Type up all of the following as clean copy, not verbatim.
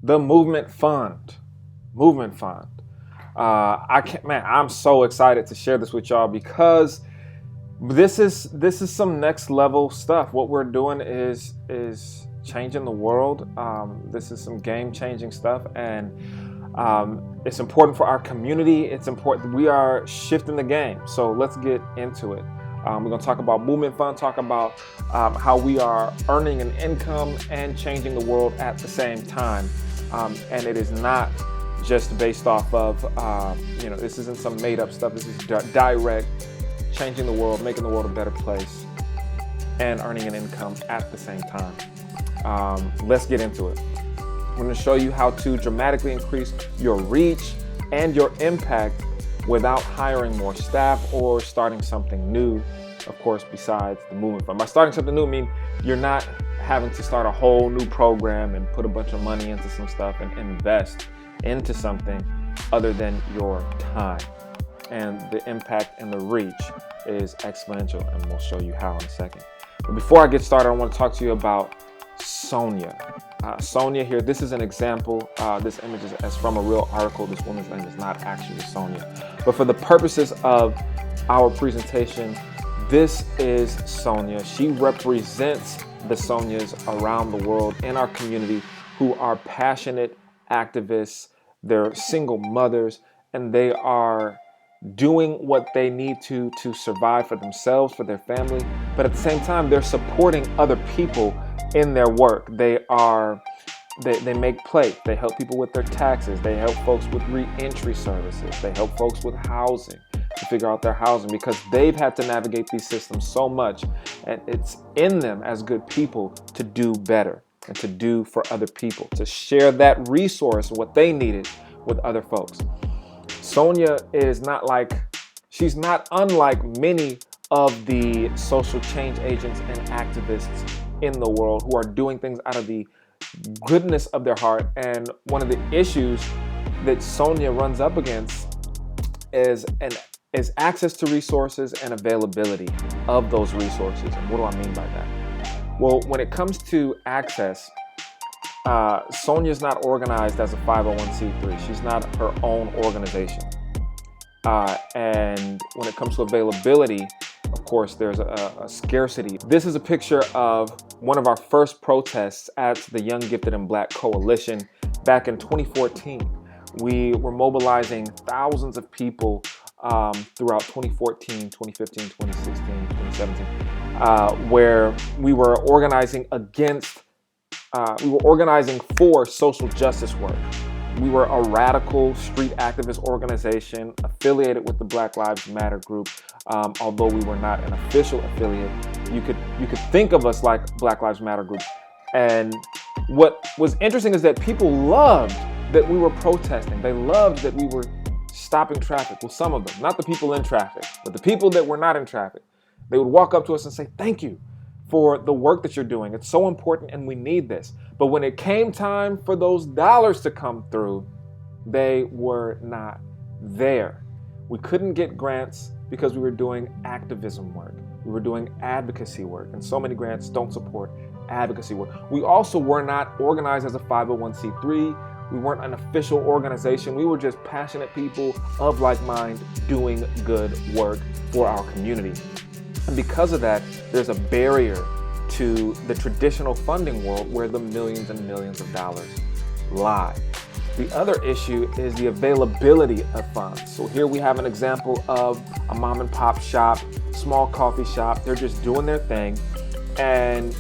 The Movement Fund. Movement Fund. I can't, man. I'm so excited to share this with y'all because this is some next level stuff. What we're doing is changing the world. This is some game changing stuff, and it's important for our community. It's important. We are shifting the game. So let's get into it. We're going to talk about Movement Fund, talk about how we are earning an income and changing the world at the same time. And it is not just based off of, this isn't some made up stuff. This is direct, changing the world, making the world a better place, and earning an income at the same time. Let's get into it. I'm going to show you how to dramatically increase your reach and your impact without hiring more staff or starting something new, of course, besides the Movement Fund. By starting something new, I mean you're not having to start a whole new program and put a bunch of money into some stuff and invest into something other than your time. And the impact and the reach is exponential, and we'll show you how in a second. But before I get started, I want to talk to you about Sonia. Sonia here, this is an example. This image is from a real article. This woman's name is not actually Sonia. But for the purposes of our presentation, this is Sonia. She represents the Sonias around the world in our community who are passionate activists. They're single mothers, and they are doing what they need to survive for themselves, for their family, but at the same time, they're supporting other people in their work. They make plate. They help people with their taxes. They help folks with re-entry services. They help folks with housing, to figure out their housing, because they've had to navigate these systems so much, and it's in them as good people to do better and to do for other people, to share that resource, what they needed, with other folks. Sonia she's not unlike many of the social change agents and activists in the world who are doing things out of the goodness of their heart. And one of the issues that Sonia runs up against is access to resources and availability of those resources. And what do I mean by that? Well, when it comes to access, Sonia's not organized as a 501c3. She's not her own organization. And when it comes to availability, of course, there's a scarcity. This is a picture of one of our first protests at the Young, Gifted, and Black Coalition back in 2014. We were mobilizing thousands of people throughout 2014, 2015, 2016, 2017, where we were organizing for social justice work. We were a radical street activist organization affiliated with the Black Lives Matter group. Although we were not an official affiliate, you could think of us like Black Lives Matter group. And what was interesting is that people loved that we were protesting. They loved that we were stopping traffic. Well, some of them, not the people in traffic, but the people that were not in traffic. They would walk up to us and say, "Thank you for the work that you're doing. It's so important and we need this." But when it came time for those dollars to come through, they were not there. We couldn't get grants because we were doing activism work. We were doing advocacy work, and so many grants don't support advocacy work. We also were not organized as a 501c3. We weren't an official organization. We were just passionate people of like mind doing good work for our community. And because of that, there's a barrier to the traditional funding world where the millions and millions of dollars lie. The other issue is the availability of funds. So here we have an example of a mom and pop shop, small coffee shop. They're just doing their thing. And,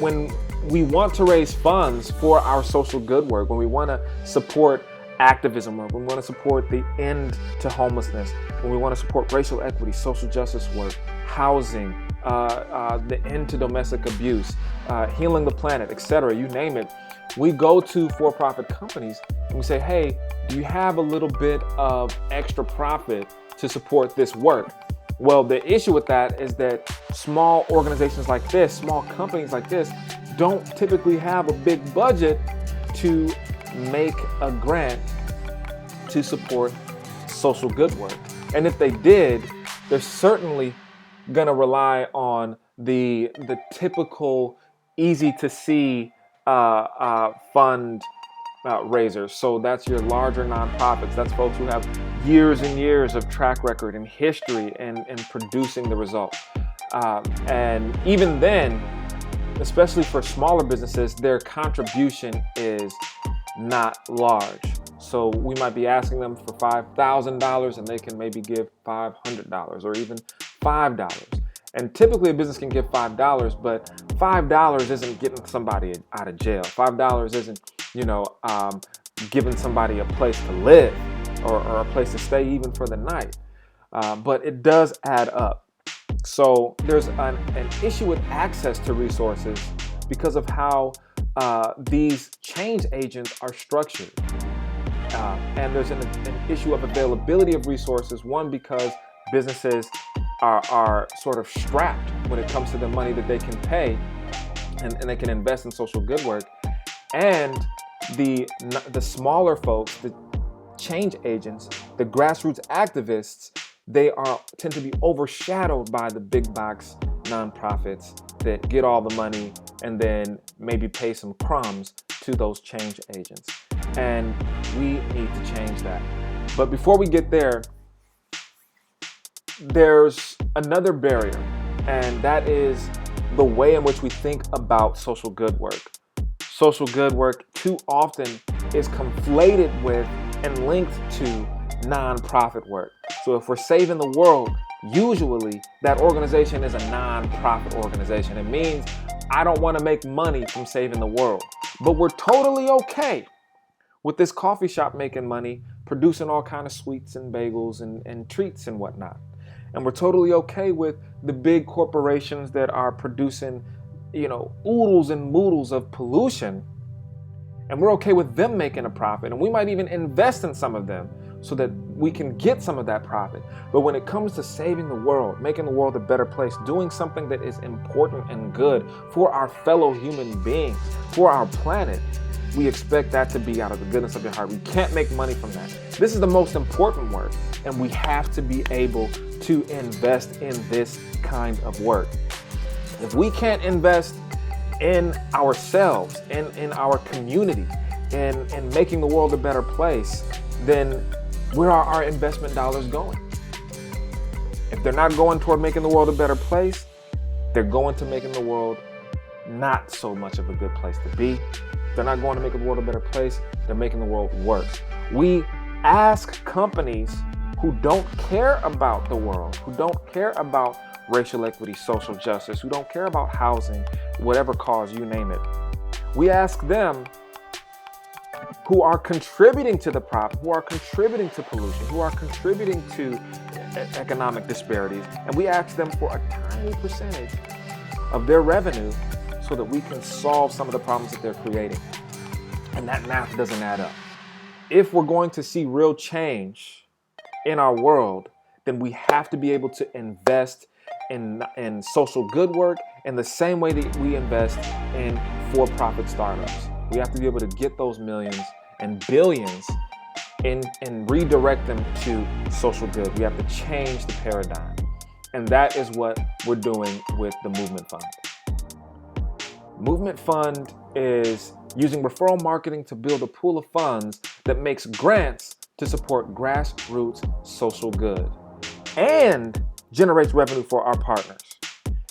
when we want to raise funds for our social good work, when we want to support activism work, when we want to support the end to homelessness, when we want to support racial equity, social justice work, housing, the end to domestic abuse, healing the planet, etc., you name it, we go to for-profit companies and we say, "Hey, do you have a little bit of extra profit to support this work?" Well, the issue with that is that small organizations like this, small companies like this, don't typically have a big budget to make a grant to support social good work. And if they did, they're certainly going to rely on the typical easy to see fund raisers. So that's your larger nonprofits. That's folks who have years and years of track record and history in producing the results. And even then, especially for smaller businesses, their contribution is not large. So we might be asking them for $5,000 and they can maybe give $500 or even $5. And typically a business can give $5, but $5 isn't getting somebody out of jail. $5 isn't, giving somebody a place to live or a place to stay even for the night. But it does add up. So there's an issue with access to resources because of how these change agents are structured. And there's an issue of availability of resources. One, because businesses are sort of strapped when it comes to the money that they can pay and they can invest in social good work. And the smaller folks, the change agents, the grassroots activists, they tend to be overshadowed by the big box nonprofits that get all the money and then maybe pay some crumbs to those change agents. And we need to change that. But before we get there, there's another barrier, and that is the way in which we think about social good work. Social good work too often is conflated with and linked to nonprofit work. So if we're saving the world, usually that organization is a nonprofit organization. It means I don't want to make money from saving the world. But we're totally okay with this coffee shop making money, producing all kind of sweets and bagels and treats and whatnot. And we're totally okay with the big corporations that are producing, oodles and moodles of pollution. And we're okay with them making a profit. And we might even invest in some of them so that we can get some of that profit. But when it comes to saving the world, making the world a better place, doing something that is important and good for our fellow human beings, for our planet, we expect that to be out of the goodness of your heart. We can't make money from that. This is the most important work, and we have to be able to invest in this kind of work. If we can't invest in ourselves, in our community, in making the world a better place, then where are our investment dollars going? If they're not going toward making the world a better place, they're going to making the world not so much of a good place to be. If they're not going to make the world a better place, they're making the world worse. We ask companies who don't care about the world, who don't care about racial equity, social justice, who don't care about housing, whatever cause, you name it. We ask them who are contributing to the problem, who are contributing to pollution, who are contributing to economic disparities, and we ask them for a tiny percentage of their revenue so that we can solve some of the problems that they're creating. And that math doesn't add up. If we're going to see real change in our world, then we have to be able to invest in social good work in the same way that we invest in for-profit startups. We have to be able to get those millions and billions and redirect them to social good. We have to change the paradigm. And that is what we're doing with the Movement Fund. Movement Fund is using referral marketing to build a pool of funds that makes grants to support grassroots social good and generates revenue for our partners.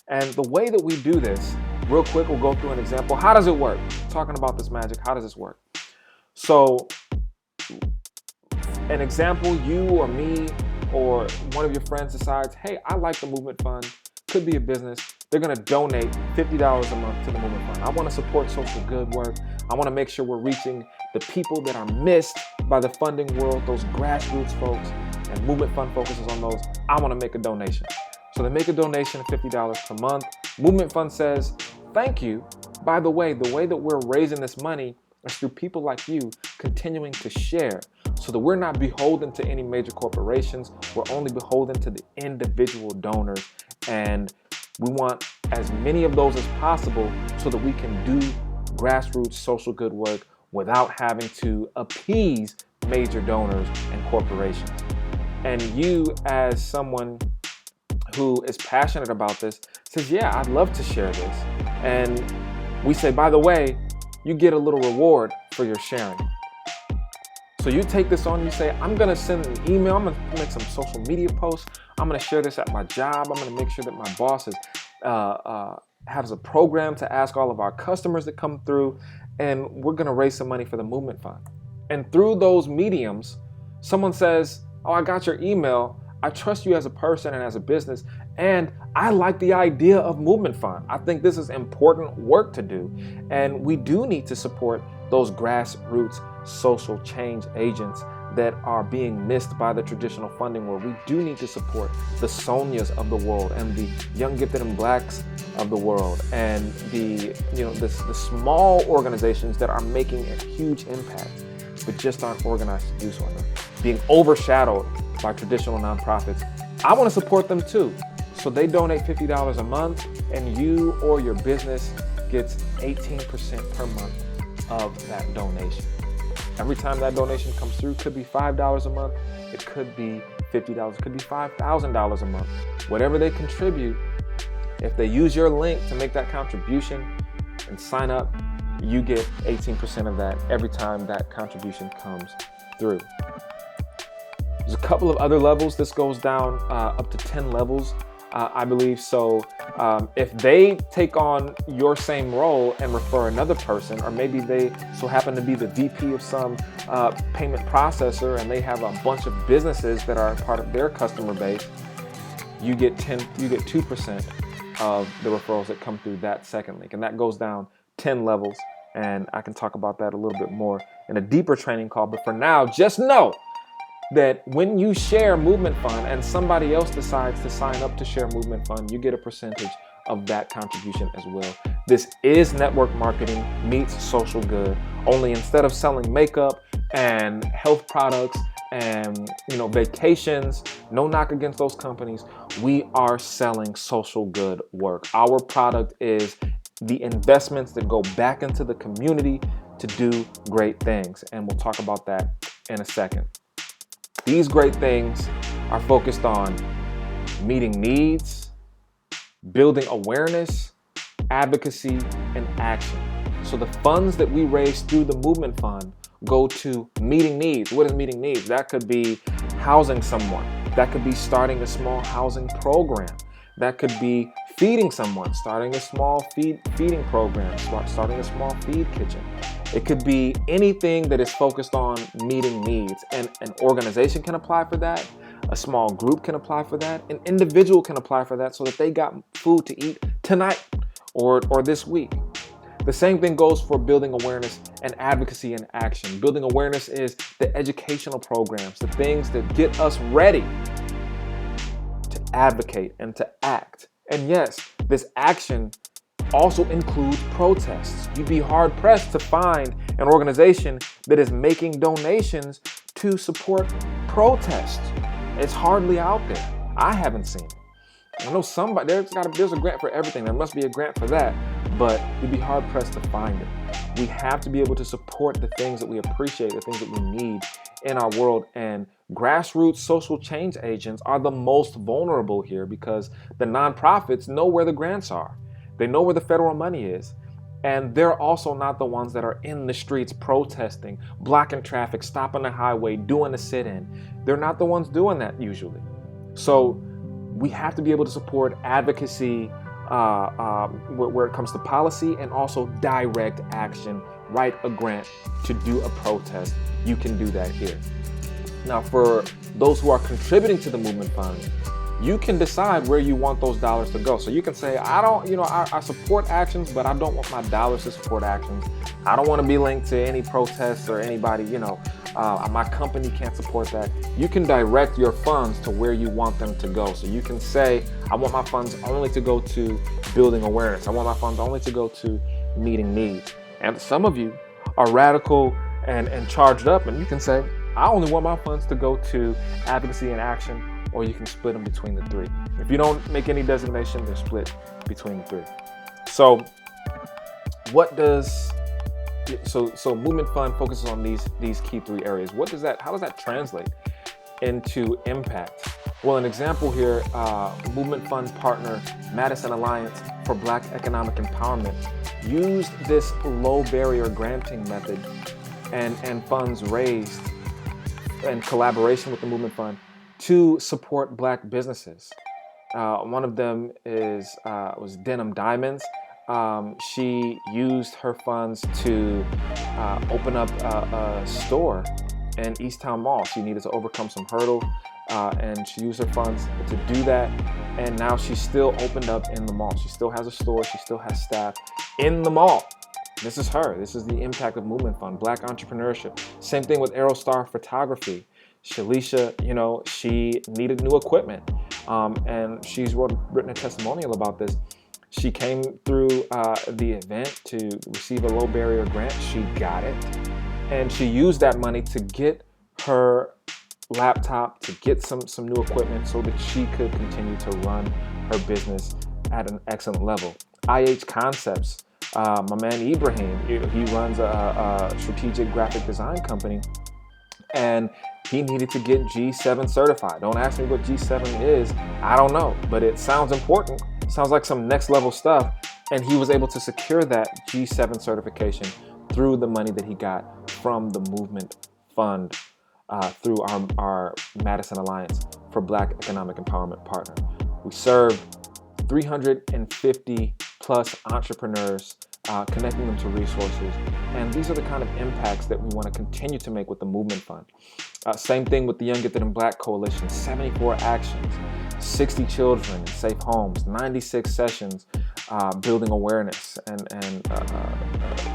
And the way that we do this, real quick, we'll go through an example. How does it work? Talking about this magic, how does this work? So, an example, you or me or one of your friends decides, hey, I like the Movement Fund, could be a business. They're going to donate $50 a month to the Movement Fund. I want to support social good work. I want to make sure we're reaching the people that are missed by the funding world, those grassroots folks, and Movement Fund focuses on those. I want to make a donation. So they make a donation of $50 per month. Movement Fund says, thank you. By the way that we're raising this money is through people like you continuing to share so that we're not beholden to any major corporations. We're only beholden to the individual donors. And we want as many of those as possible so that we can do grassroots social good work without having to appease major donors and corporations. And you, as someone who is passionate about this, says, yeah, I'd love to share this. And we say, by the way, you get a little reward for your sharing. So you take this on, you say, I'm gonna send an email, I'm gonna make some social media posts, I'm gonna share this at my job, I'm gonna make sure that my boss has a program to ask all of our customers that come through, and we're gonna raise some money for the Movement Fund. And through those mediums, someone says, oh, I got your email, I trust you as a person and as a business, and I like the idea of Movement Fund. I think this is important work to do, and we do need to support those grassroots social change agents that are being missed by the traditional funding world. We do need to support the Sonias of the world and the Young Gifted and Blacks of the world, and the small organizations that are making a huge impact, but just aren't organized to do so enough, being overshadowed by traditional nonprofits. I want to support them too. So they donate $50 a month, and you or your business gets 18% per month of that donation. Every time that donation comes through, could be $5 a month, it could be $50, it could be $5,000 a month. Whatever they contribute, if they use your link to make that contribution and sign up, you get 18% of that every time that contribution comes through. There's a couple of other levels. This goes down up to 10 levels, I believe. So if they take on your same role and refer another person, or maybe they so happen to be the VP of some payment processor and they have a bunch of businesses that are part of their customer base, you get 2% of the referrals that come through that second link. And that goes down 10 levels. And I can talk about that a little bit more in a deeper training call. But for now, just know that when you share Movement Fund and somebody else decides to sign up to share Movement Fund, you get a percentage of that contribution as well. This is network marketing meets social good, only instead of selling makeup and health products and vacations, no knock against those companies, we are selling social good work. Our product is the investments that go back into the community to do great things, and we'll talk about that in a second. These great things are focused on meeting needs, building awareness, advocacy, and action. So the funds that we raise through the Movement Fund go to meeting needs. What is meeting needs? That could be housing someone. That could be starting a small housing program. That could be feeding someone, starting a small feeding program, starting a small feed kitchen. It could be anything that is focused on meeting needs. And an organization can apply for that. A small group can apply for that. An individual can apply for that so that they got food to eat tonight or this week. The same thing goes for building awareness and advocacy and action. Building awareness is the educational programs, the things that get us ready to advocate and to act. And yes, this action also includes protests. You'd be hard pressed to find an organization that is making donations to support protests. It's hardly out there. I haven't seen it. I know somebody, there's a grant for everything. There must be a grant for that, but you'd be hard pressed to find it. We have to be able to support the things that we appreciate, the things that we need in our world. And grassroots social change agents are the most vulnerable here because the nonprofits know where the grants are. They know where the federal money is. And they're also not the ones that are in the streets protesting, blocking traffic, stopping the highway, doing a sit-in. They're not the ones doing that usually. So we have to be able to support advocacy where it comes to policy and also direct action. Write a grant to do a protest. You can do that here. Now, for those who are contributing to the Movement Fund, you can decide where you want those dollars to go. So you can say, I support actions, but I don't want my dollars to support actions. I don't want to be linked to any protests or anybody, my company can't support that. You can direct your funds to where you want them to go. So you can say, I want my funds only to go to building awareness. I want my funds only to go to meeting needs. And some of you are radical and charged up, and you can say, I only want my funds to go to advocacy and action, or you can split them between the three. If you don't make any designation, they're split between the three. So Movement Fund focuses on these key three areas. How does that translate into impact? Well, an example here, Movement Fund partner Madison Alliance for Black Economic Empowerment used this low barrier granting method and funds raised in collaboration with the Movement Fund to support Black businesses. One of them was Denim Diamonds. She used her funds to open up a store in Easttown Mall. She needed to overcome some hurdle, and she used her funds to do that. And now she's still opened up in the mall. She still has a store. She still has staff in the mall. This is her. This is the impact of Movement Fund, Black entrepreneurship. Same thing with Aerostar Photography. Shalisha, she needed new equipment, and she's written a testimonial about this. She came through the event to receive a low barrier grant. She got it, and she used that money to get her laptop, to get some new equipment so that she could continue to run her business at an excellent level. IH Concepts, my man Ibrahim, he runs a strategic graphic design company, and he needed to get G7 certified. Don't ask me what G7 is. I don't know, but it sounds important. Sounds like some next level stuff. And he was able to secure that G7 certification through the money that he got from the Movement Fund, through our Madison Alliance for Black Economic Empowerment Partner. We serve 350 plus entrepreneurs, connecting them to resources. And these are the kind of impacts that we want to continue to make with the Movement Fund. Same thing with the Young Gifted and Black Coalition, 74 actions, 60 children in safe homes, 96 sessions, building awareness and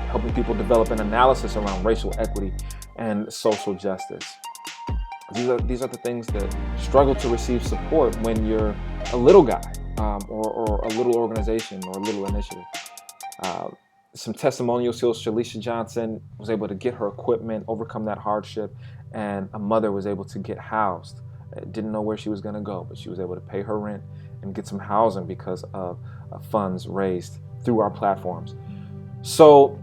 helping people develop an analysis around racial equity and social justice. These are the things that struggle to receive support when you're a little guy, or a little organization or a little initiative. Some testimonials. Shalisha Johnson was able to get her equipment, overcome that hardship, and a mother was able to get housed. Didn't know where she was going to go, but she was able to pay her rent and get some housing because of funds raised through our platforms. So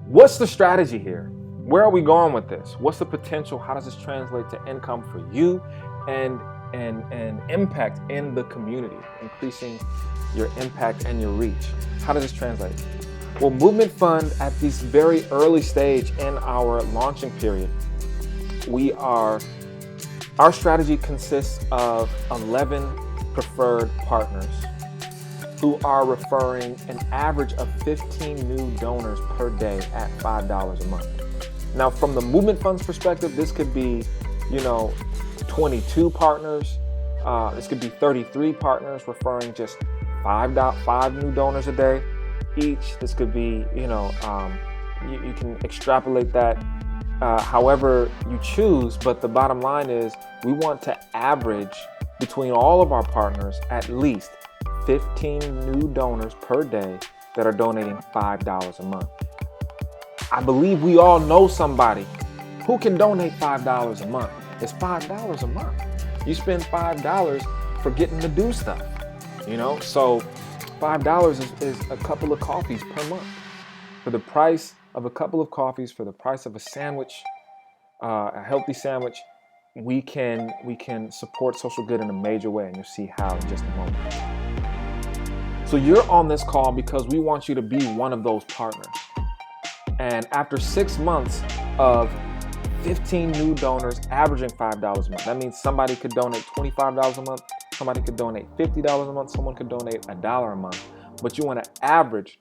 what's the strategy here? Where are we going with this? What's the potential? How does this translate to income for you and impact in the community, increasing your impact and your reach? How does this translate? Well, Movement Fund, at this very early stage in our launching period, our strategy consists of 11 preferred partners who are referring an average of 15 new donors per day at $5 a month. Now, from the Movement Fund's perspective, this could be, 22 partners. This could be 33 partners referring just five new donors a day each. This could be, you can extrapolate that however you choose, but the bottom line is we want to average between all of our partners at least 15 new donors per day that are donating $5 a month. I believe we all know somebody who can donate $5 a month. It's $5 a month. You spend $5 for getting to do stuff, so $5 is a couple of coffees per month. For the price of a couple of coffees, for the price of a sandwich, a healthy sandwich, we can support social good in a major way, and you'll see how in just a moment. So you're on this call because we want you to be one of those partners. And after 6 months of 15 new donors averaging $5 a month, that means somebody could donate $25 a month, somebody could donate $50 a month, someone could donate $1 a month. But you want to average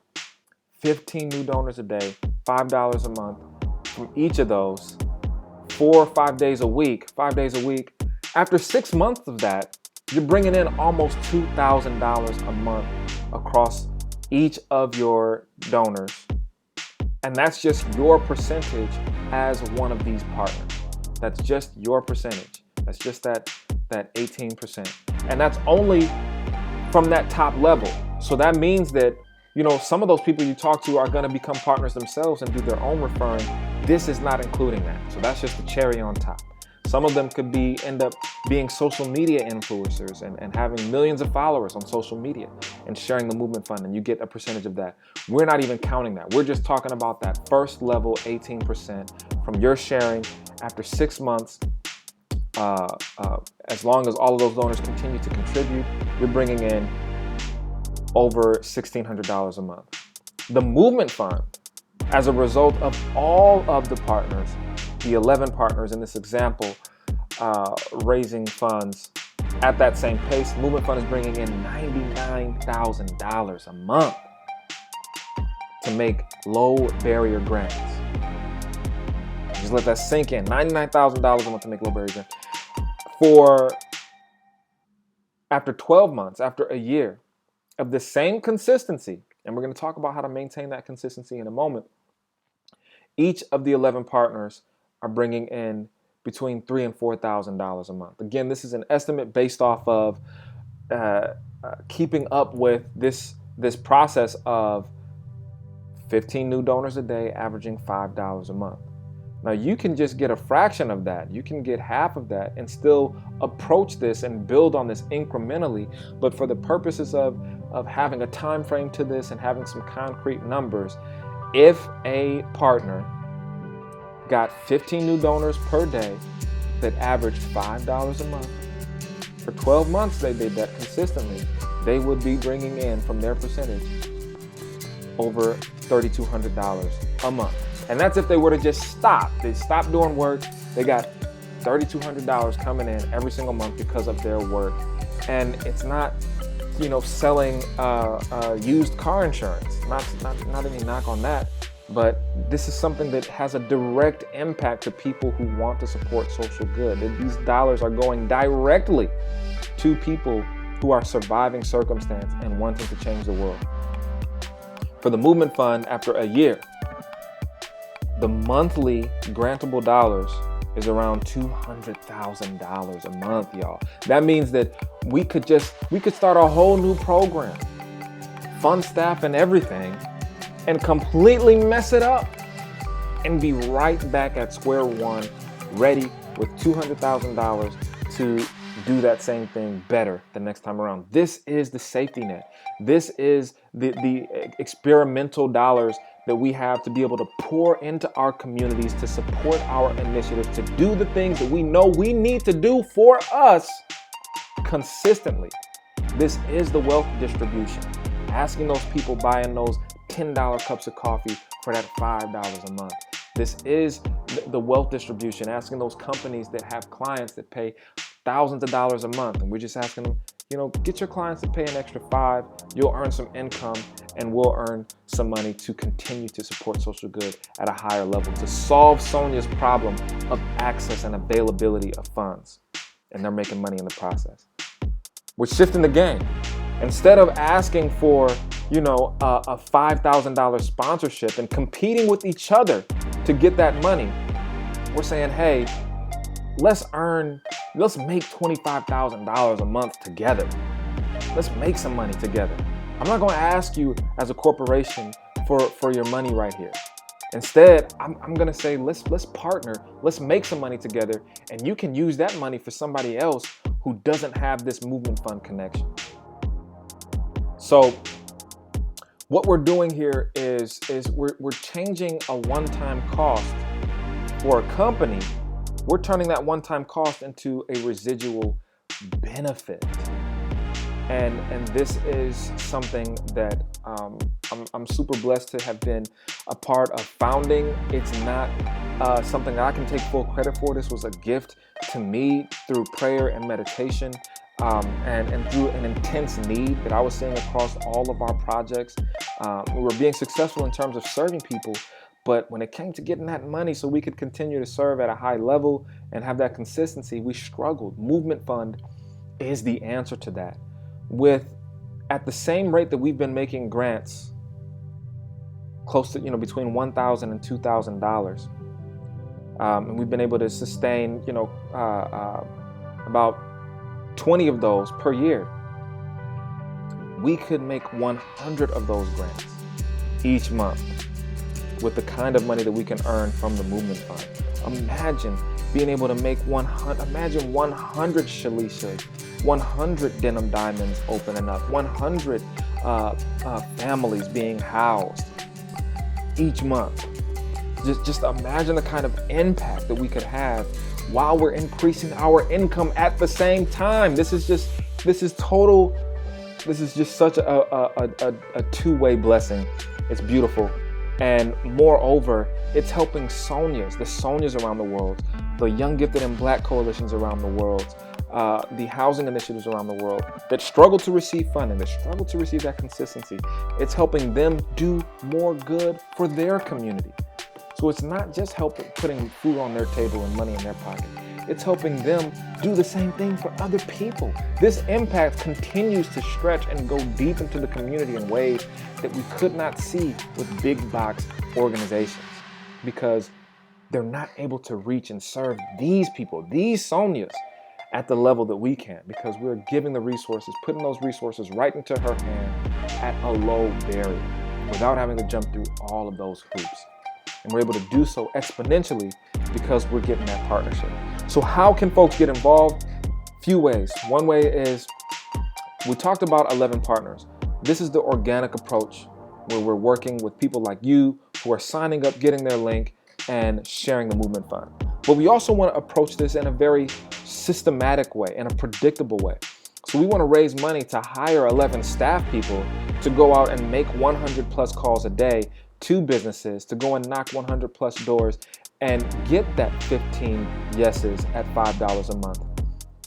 15 new donors a day, $5 a month from each of those, 4 or 5 days a week, 5 days a week. After 6 months of that, you're bringing in almost $2,000 a month across each of your donors. And that's just your percentage as one of these partners. That's just your percentage. That's just that 18%. And that's only from that top level. So that means that, some of those people you talk to are going to become partners themselves and do their own referring. This is not including that. So that's just the cherry on top. Some of them could end up being social media influencers and having millions of followers on social media and sharing the Movement Fund, and you get a percentage of that. We're not even counting that. We're just talking about that first level 18% from your sharing after 6 months. As long as all of those donors continue to contribute, you're bringing in over $1,600 a month. The Movement Fund, as a result of all of the partners, the 11 partners in this example, raising funds at that same pace, Movement Fund is bringing in $99,000 a month to make low barrier grants. Just let that sink in. $99,000 a month to make low barrier grants. After 12 months, after a year of the same consistency, and we're going to talk about how to maintain that consistency in a moment, each of the 11 partners are bringing in between $3,000 and $4,000 a month. Again, this is an estimate based off of keeping up with this process of 15 new donors a day, averaging $5 a month. Now, you can just get a fraction of that. You can get half of that and still approach this and build on this incrementally. But for the purposes of having a time frame to this and having some concrete numbers, if a partner got 15 new donors per day that averaged $5 a month, for 12 months they did that consistently, they would be bringing in from their percentage over $3,200 a month. And that's if they were to just stop. They stopped doing work. They got $3,200 coming in every single month because of their work. And it's not, selling used car insurance. Not any knock on that. But this is something that has a direct impact to people who want to support social good. These dollars are going directly to people who are surviving circumstance and wanting to change the world. For the Movement Fund, after a year, the monthly grantable dollars is around $200,000 a month, y'all. That means that we could start a whole new program, fund staff and everything, and completely mess it up and be right back at square one, ready with $200,000 to do that same thing better the next time around. This is the safety net. This is the experimental dollars that we have to be able to pour into our communities to support our initiatives, to do the things that we know we need to do for us consistently. This is the wealth distribution. Asking those people buying those $10 cups of coffee for that $5 a month. This is the wealth distribution, asking those companies that have clients that pay thousands of dollars a month, and we're just asking them, get your clients to pay an extra $5, you'll earn some income, and we'll earn some money to continue to support social good at a higher level, to solve Sonia's problem of access and availability of funds. And they're making money in the process. We're shifting the game. Instead of asking for, a $5,000 sponsorship and competing with each other to get that money, we're saying, hey, let's make $25,000 a month together. Let's make some money together. I'm not going to ask you as a corporation for your money right here. Instead, I'm going to say, let's partner, let's make some money together, and you can use that money for somebody else who doesn't have this Movement Fund connection. So what we're doing here is we're changing a one-time cost for a company. We're turning that one-time cost into a residual benefit. And this is something that I'm super blessed to have been a part of founding. It's not something that I can take full credit for. This was a gift to me through prayer and meditation, and through an intense need that I was seeing across all of our projects. We were being successful in terms of serving people, but when it came to getting that money so we could continue to serve at a high level and have that consistency, we struggled. Movement Fund is the answer to that. At the same rate that we've been making grants, close to, between $1,000 and $2,000, and we've been able to sustain, about 20 of those per year. We could make 100 of those grants each month with the kind of money that we can earn from the Movement Fund. Imagine being able to make 100 Shalishas, 100 Denim Diamonds opening up, 100 families being housed each month. Just imagine the kind of impact that we could have while we're increasing our income at the same time. This is just such a two-way blessing It's beautiful. And moreover, it's helping Sonias, the Sonias around the world, the Young Gifted and Black coalitions around the world, the housing initiatives around the world that struggle to receive funding, that struggle to receive that consistency. It's helping them do more good for their community. So it's not just putting food on their table and money in their pocket. It's helping them do the same thing for other people. This impact continues to stretch and go deep into the community in ways that we could not see with big box organizations, because they're not able to reach and serve these people, these Sonias, at the level that we can, because we're giving the resources, putting those resources right into her hand at a low barrier without having to jump through all of those hoops. And we're able to do so exponentially because we're getting that partnership. So how can folks get involved? Few ways. One way is, we talked about 11 partners. This is the organic approach where we're working with people like you who are signing up, getting their link, and sharing the Movement Fund. But we also want to approach this in a very systematic way, in a predictable way. So we want to raise money to hire 11 staff people to go out and make 100 plus calls a day to businesses, to go and knock 100 plus doors and get that 15 yeses at $5 a month.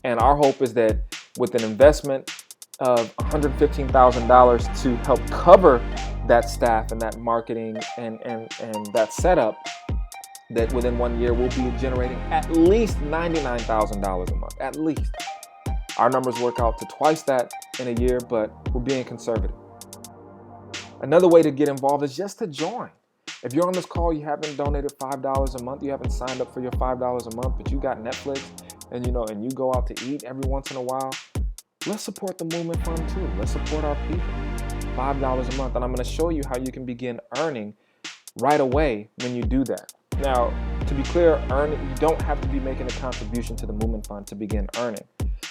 And our hope is that with an investment of $115,000 to help cover that staff and that marketing and that setup, that within 1 year we'll be generating at least $99,000 a month, at least. Our numbers work out to twice that in a year, but we're being conservative. Another way to get involved is just to join. If you're on this call, you haven't donated $5 a month, you haven't signed up for your $5 a month, but you got Netflix and you go out to eat every once in a while, let's support the Movement Fund too. Let's support our people. $5 a month. And I'm going to show you how you can begin earning right away when you do that. Now, to be clear, you don't have to be making a contribution to the Movement Fund to begin earning.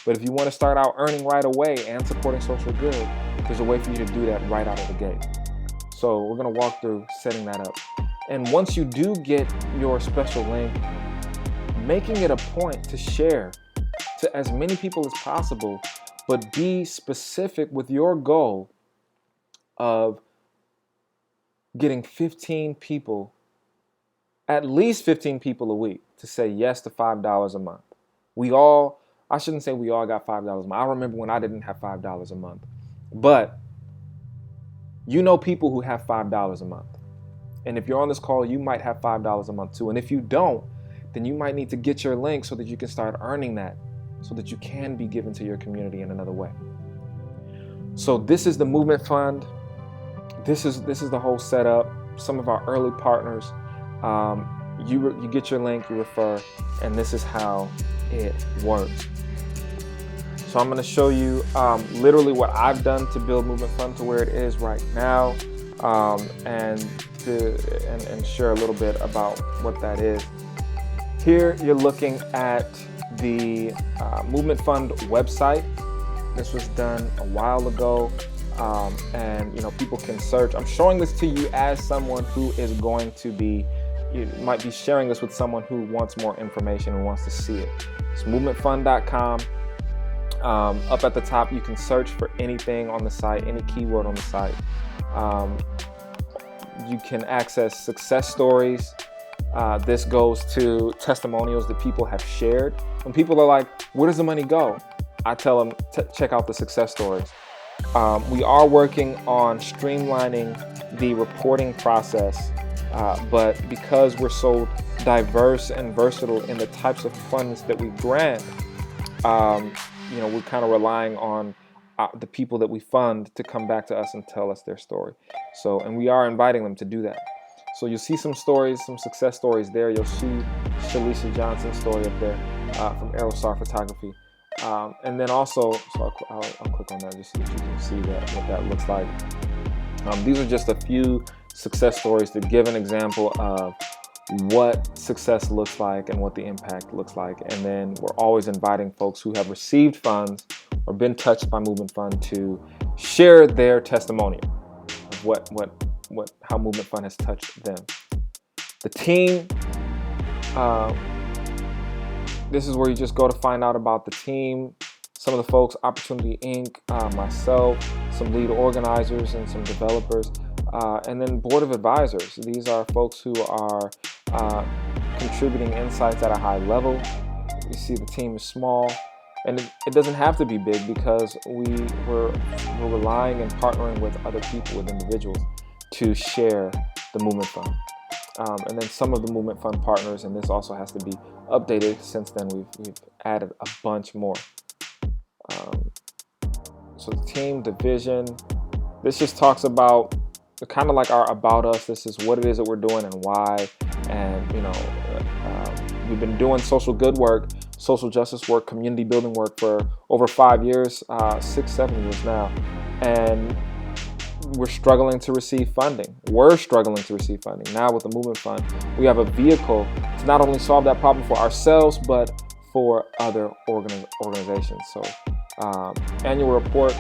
But if you want to start out earning right away and supporting social good, there's a way for you to do that right out of the gate. So we're going to walk through setting that up. And once you do get your special link, making it a point to share to as many people as possible, but be specific with your goal of getting 15 people, at least 15 people a week, to say yes to $5 a month. I shouldn't say we all got $5 a month. I remember when I didn't have $5 a month. But you know people who have $5 a month. And if you're on this call, you might have $5 a month too. And if you don't, then you might need to get your link so that you can start earning that, so that you can be given to your community in another way. So this is the Movement Fund. This is the whole setup. Some of our early partners. You get your link, you refer, and this is how it works. So I'm going to show you literally what I've done to build Movement Fund to where it is right now, and share a little bit about what that is. Here you're looking at the Movement Fund website. This was done a while ago, and people can search. I'm showing this to you as someone who is going to be, you might be sharing this with someone who wants more information and wants to see it. It's movementfund.com. Up at the top, you can search for anything on the site, any keyword on the site. You can access success stories. This goes to testimonials that people have shared. When people are like, where does the money go? I tell them, check out the success stories. We are working on streamlining the reporting process, but because we're so diverse and versatile in the types of funds that we grant, we're kind of relying on the people that we fund to come back to us and tell us their story. And we are inviting them to do that. So you'll see some stories, some success stories there. You'll see Shalisa Johnson's story up there from Aerostar Photography. And then also, so I'll click on that just so that you can see what that looks like. These are just a few success stories to give an example of what success looks like and what the impact looks like. And then we're always inviting folks who have received funds or been touched by Movement Fund to share their testimonial of how Movement Fund has touched them. The team, this is where you just go to find out about the team. Some of the folks, Opportunity Inc., myself, some lead organizers and some developers. And then board of advisors. These are folks who are contributing insights at a high level. You see the team is small, and it doesn't have to be big because we're relying and partnering with other people, with individuals, to share the Movement Fund. And then some of the Movement Fund partners, and this also has to be updated. Since then, we've added a bunch more. So the team, the vision, this just talks about kind of like our about us. This is what it is that we're doing and why. And we've been doing social good work, social justice work, community building work for over 5 years, 6-7 years now, and we're struggling to receive funding. We're struggling to receive funding. Now with the Movement Fund, we have a vehicle to not only solve that problem for ourselves, but for other organizations. So annual report,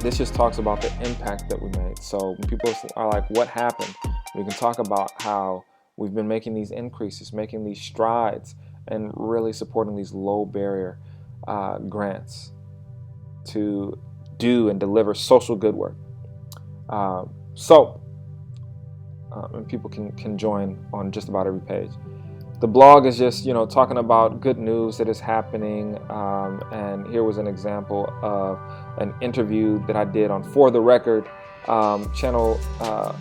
this just talks about the impact that we made. So when people are like, what happened? We can talk about how we've been making these increases, making these strides, and really supporting these low barrier grants to do and deliver social good work. And people can join on just about every page. The blog is just, talking about good news that is happening. And here was an example of an interview that I did on For the Record channel. I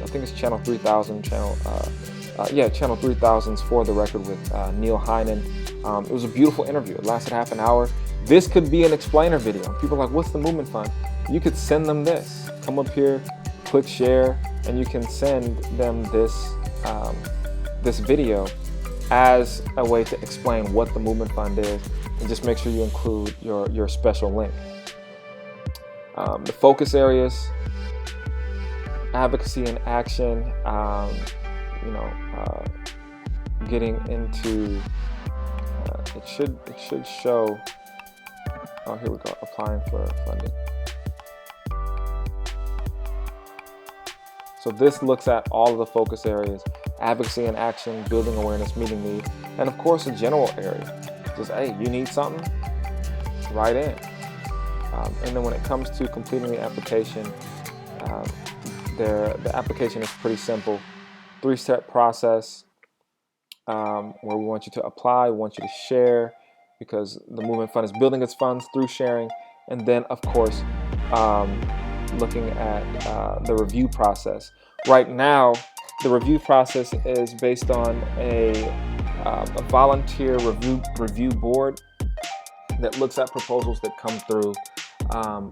think it's channel 3000. Channel 3000's For the Record with Neil Heinen. It was a beautiful interview. It lasted half an hour. This could be an explainer video. People are like, what's the Movement Fund? You could send them this. Come up here, click share, and you can send them this video as a way to explain what the Movement Fund is, and just make sure you include your special link. The focus areas, advocacy and action, getting into, it should show, oh, here we go, applying for funding. So this looks at all of the focus areas: advocacy and action, building awareness, meeting needs, and of course a general area. Just, hey, you need something? Write in. And then when it comes to completing the application, the application is pretty simple. 3-step process where we want you to apply, we want you to share, because the Movement Fund is building its funds through sharing. And then, of course, looking at the review process. Right now, the review process is based on a volunteer review board that looks at proposals that come through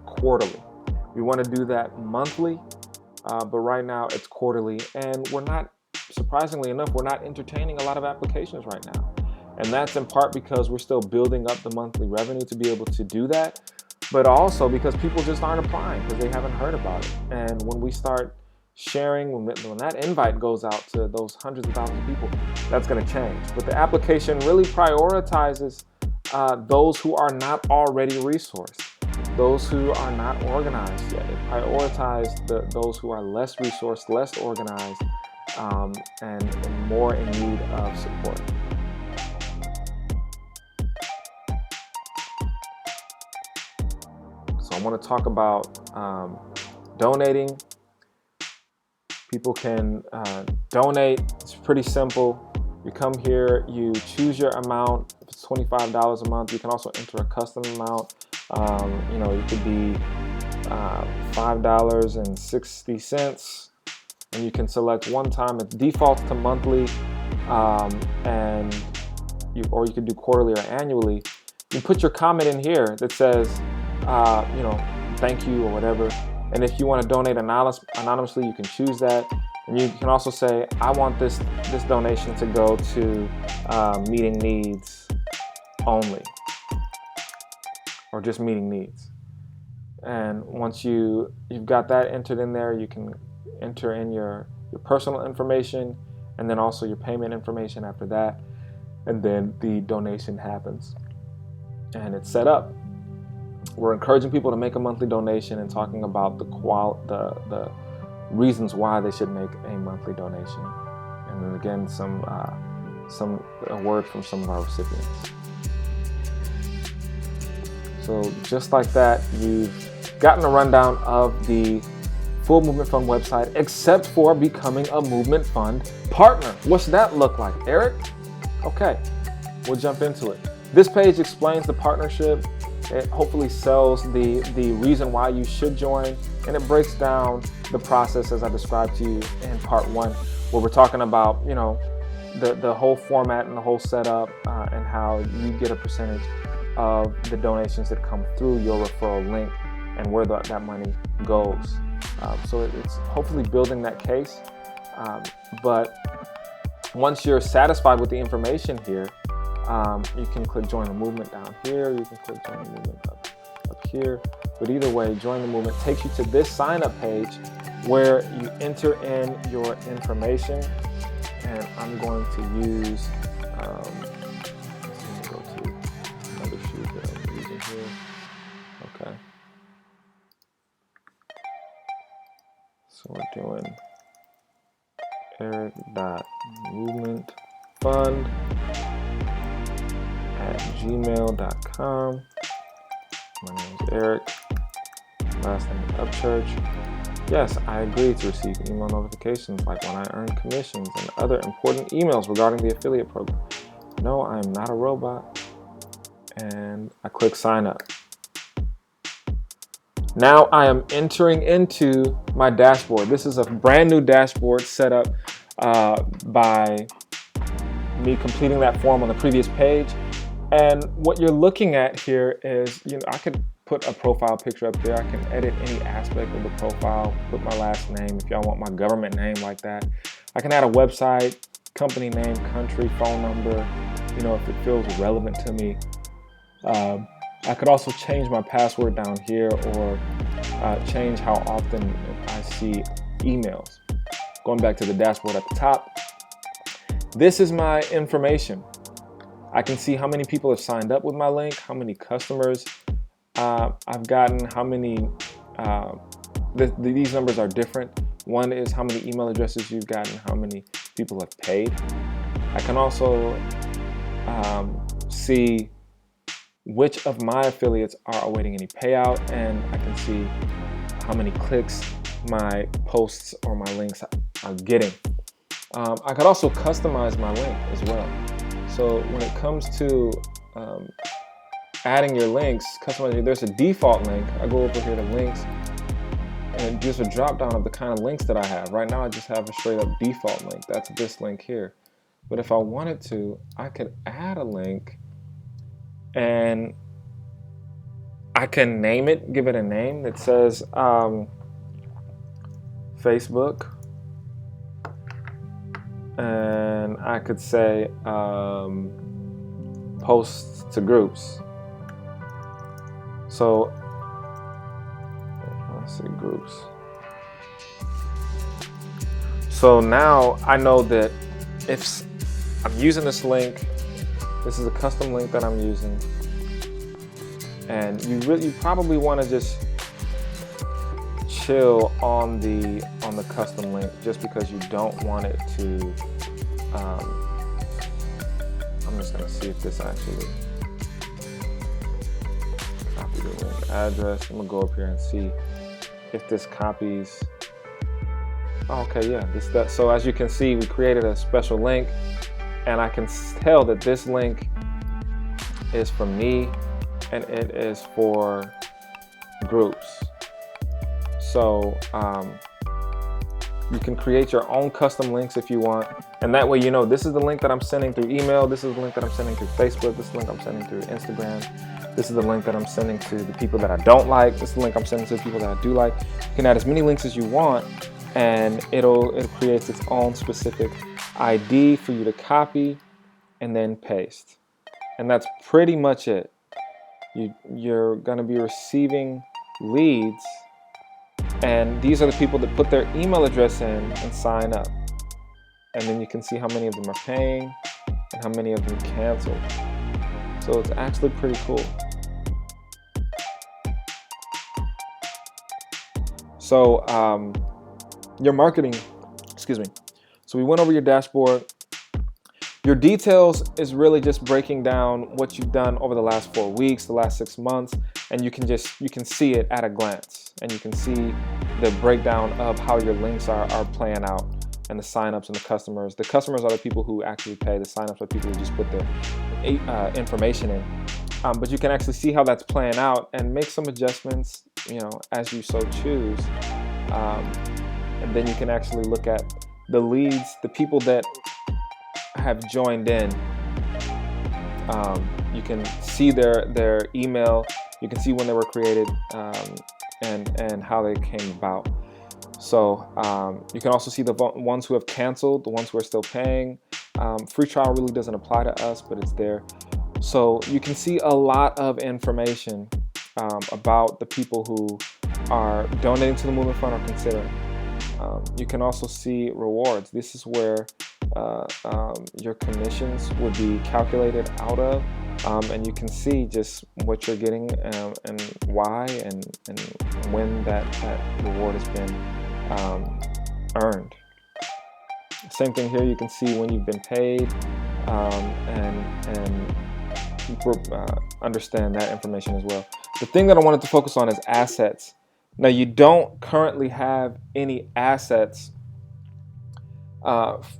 quarterly. We want to do that monthly, but right now it's quarterly, and we're not, surprisingly enough, we're not entertaining a lot of applications right now. And that's in part because we're still building up the monthly revenue to be able to do that, but also because people just aren't applying because they haven't heard about it. And when we start sharing, when that invite goes out to those hundreds of thousands of people, that's going to change. But the application really prioritizes those who are not already resourced, those who are not organized yet. It prioritizes those who are less resourced, less organized, and more in need of support. So I want to talk about donating. People can donate. It's pretty simple. You come here, you choose your amount. If it's $25 a month, you can also enter a custom amount. It could be $5.60, and you can select one time. It defaults to monthly, or you could do quarterly or annually. You put your comment in here that says, thank you or whatever. And if you want to donate anonymously, you can choose that. And you can also say, I want this donation to go to meeting needs only, or just meeting needs. And once you've got that entered in there, you can enter in your personal information, and then also your payment information after that. And then the donation happens, and it's set up. We're encouraging people to make a monthly donation and talking about the reasons why they should make a monthly donation. And then again, a word from some of our recipients. So just like that, you've gotten a rundown of the full Movement Fund website except for becoming a Movement Fund partner. What's that look like, Eric? Okay, we'll jump into it. This page explains the partnership. It hopefully sells the reason why you should join, and it breaks down the process as I described to you in part 1, where we're talking about, you know, the whole format and the whole setup and how you get a percentage of the donations that come through your referral link and where that money goes. So it's hopefully building that case. But once you're satisfied with the information here, you can click join the movement down here. You can click join the movement up here. But either way, join the movement takes you to this sign up page where you enter in your information. And I'm going to use, let me go to another sheet that I'm using here. Okay. So we're doing eric.movementfund@gmail.com. My name is Eric, last name is Upchurch. Yes, I agree to receive email notifications like when I earn commissions and other important emails regarding the affiliate program. No, I am not a robot. And I click sign up. Now I am entering into my dashboard. This is a brand new dashboard set up by me completing that form on the previous page. And what you're looking at here is, you know, I could put a profile picture up there. I can edit any aspect of the profile, put my last name if y'all want my government name like that. I can add a website, company name, country, phone number, you know, if it feels relevant to me. I could also change my password down here or change how often I see emails. Going back to the dashboard at the top, this is my information. I can see how many people have signed up with my link, how many customers I've gotten, how many, these numbers are different. One is how many email addresses you've gotten, how many people have paid. I can also see which of my affiliates are awaiting any payout, and I can see how many clicks my posts or my links are getting. I could also customize my link as well. So when it comes to adding your links, customizing, there's a default link. I go over here to links and just a drop down of the kind of links that I have. Right now I just have a straight up default link. That's this link here. But if I wanted to, I could add a link and I can name it, give it a name that says Facebook. And I could say posts to groups. So let's see, groups. So now I know that if I'm using this link, this is a custom link that I'm using, and you probably want to just chill on the custom link just because you don't want it to. I'm just gonna see if this actually copy the link address. I'm gonna go up here and see if this copies. Oh, okay, yeah, so as you can see, we created a special link, and I can tell that this link is for me and it is for groups. So you can create your own custom links if you want, and that way you know this is the link that I'm sending through email, this is the link that I'm sending through Facebook, this is the link I'm sending through Instagram, this is the link that I'm sending to the people that I don't like, this is the link I'm sending to the people that I do like. You can add as many links as you want, and it creates its own specific ID for you to copy and then paste. And that's pretty much it. You're gonna be receiving leads, and these are the people that put their email address in and sign up. And then you can see how many of them are paying and how many of them canceled. So it's actually pretty cool. So your marketing, so we went over your dashboard. Your details is really just breaking down what you've done over the last 4 weeks, the last 6 months, and you can see it at a glance. And you can see the breakdown of how your links are playing out, and the signups and the customers. The customers are the people who actually pay. The signups are people who just put their information in. But you can actually see how that's playing out and make some adjustments, as you so choose. And then you can actually look at the leads, the people that have joined in. You can see their email. You can see when they were created, and how they came about. So you can also see the ones who have canceled, the ones who are still paying. Free trial really doesn't apply to us, but it's there. So you can see a lot of information about the people who are donating to the movement fund or considering. You can also see rewards. This is where your commissions would be calculated out of, and you can see just what you're getting and why and when that reward has been earned. Same thing here. You can see when you've been paid, and understand that information as well. The thing that I wanted to focus on is assets. Now, you don't currently have any assets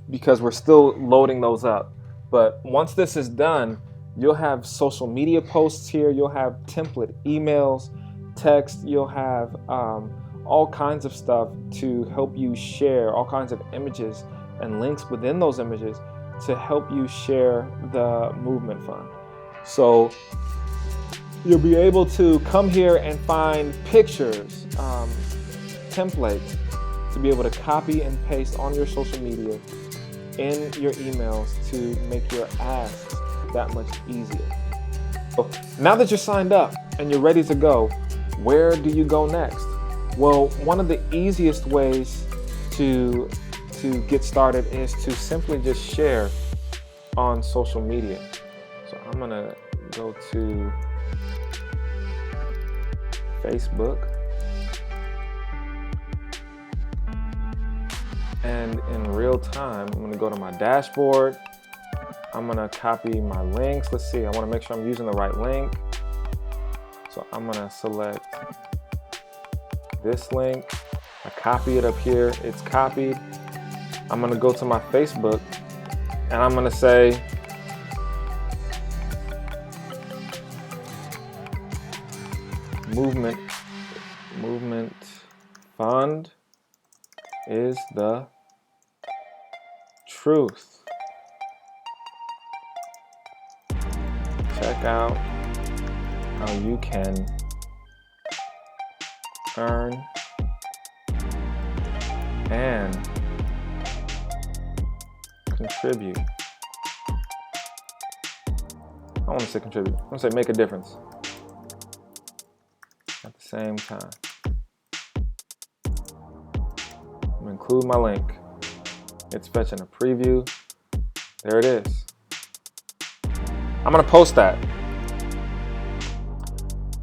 because we're still loading those up. But once this is done, you'll have social media posts here. You'll have template emails, text. You'll have all kinds of stuff to help you share, all kinds of images and links within those images to help you share the movement fund. So you'll be able to come here and find pictures, templates to be able to copy and paste on your social media in your emails to make your asks that much easier. So now that you're signed up and you're ready to go, where do you go next? Well, one of the easiest ways to get started is to simply just share on social media. So I'm gonna go to Facebook, and in real time, I'm gonna go to my dashboard. I'm gonna copy my links. Let's see, I wanna make sure I'm using the right link. So I'm gonna select this link. I copy it up here, it's copied. I'm gonna go to my Facebook and I'm gonna say, movement fund is the truth. Check out how you can earn and contribute. I want to say contribute. I want to say make a difference at the same time. I'm going to include my link. It's fetching a preview. There it is. I'm going to post that.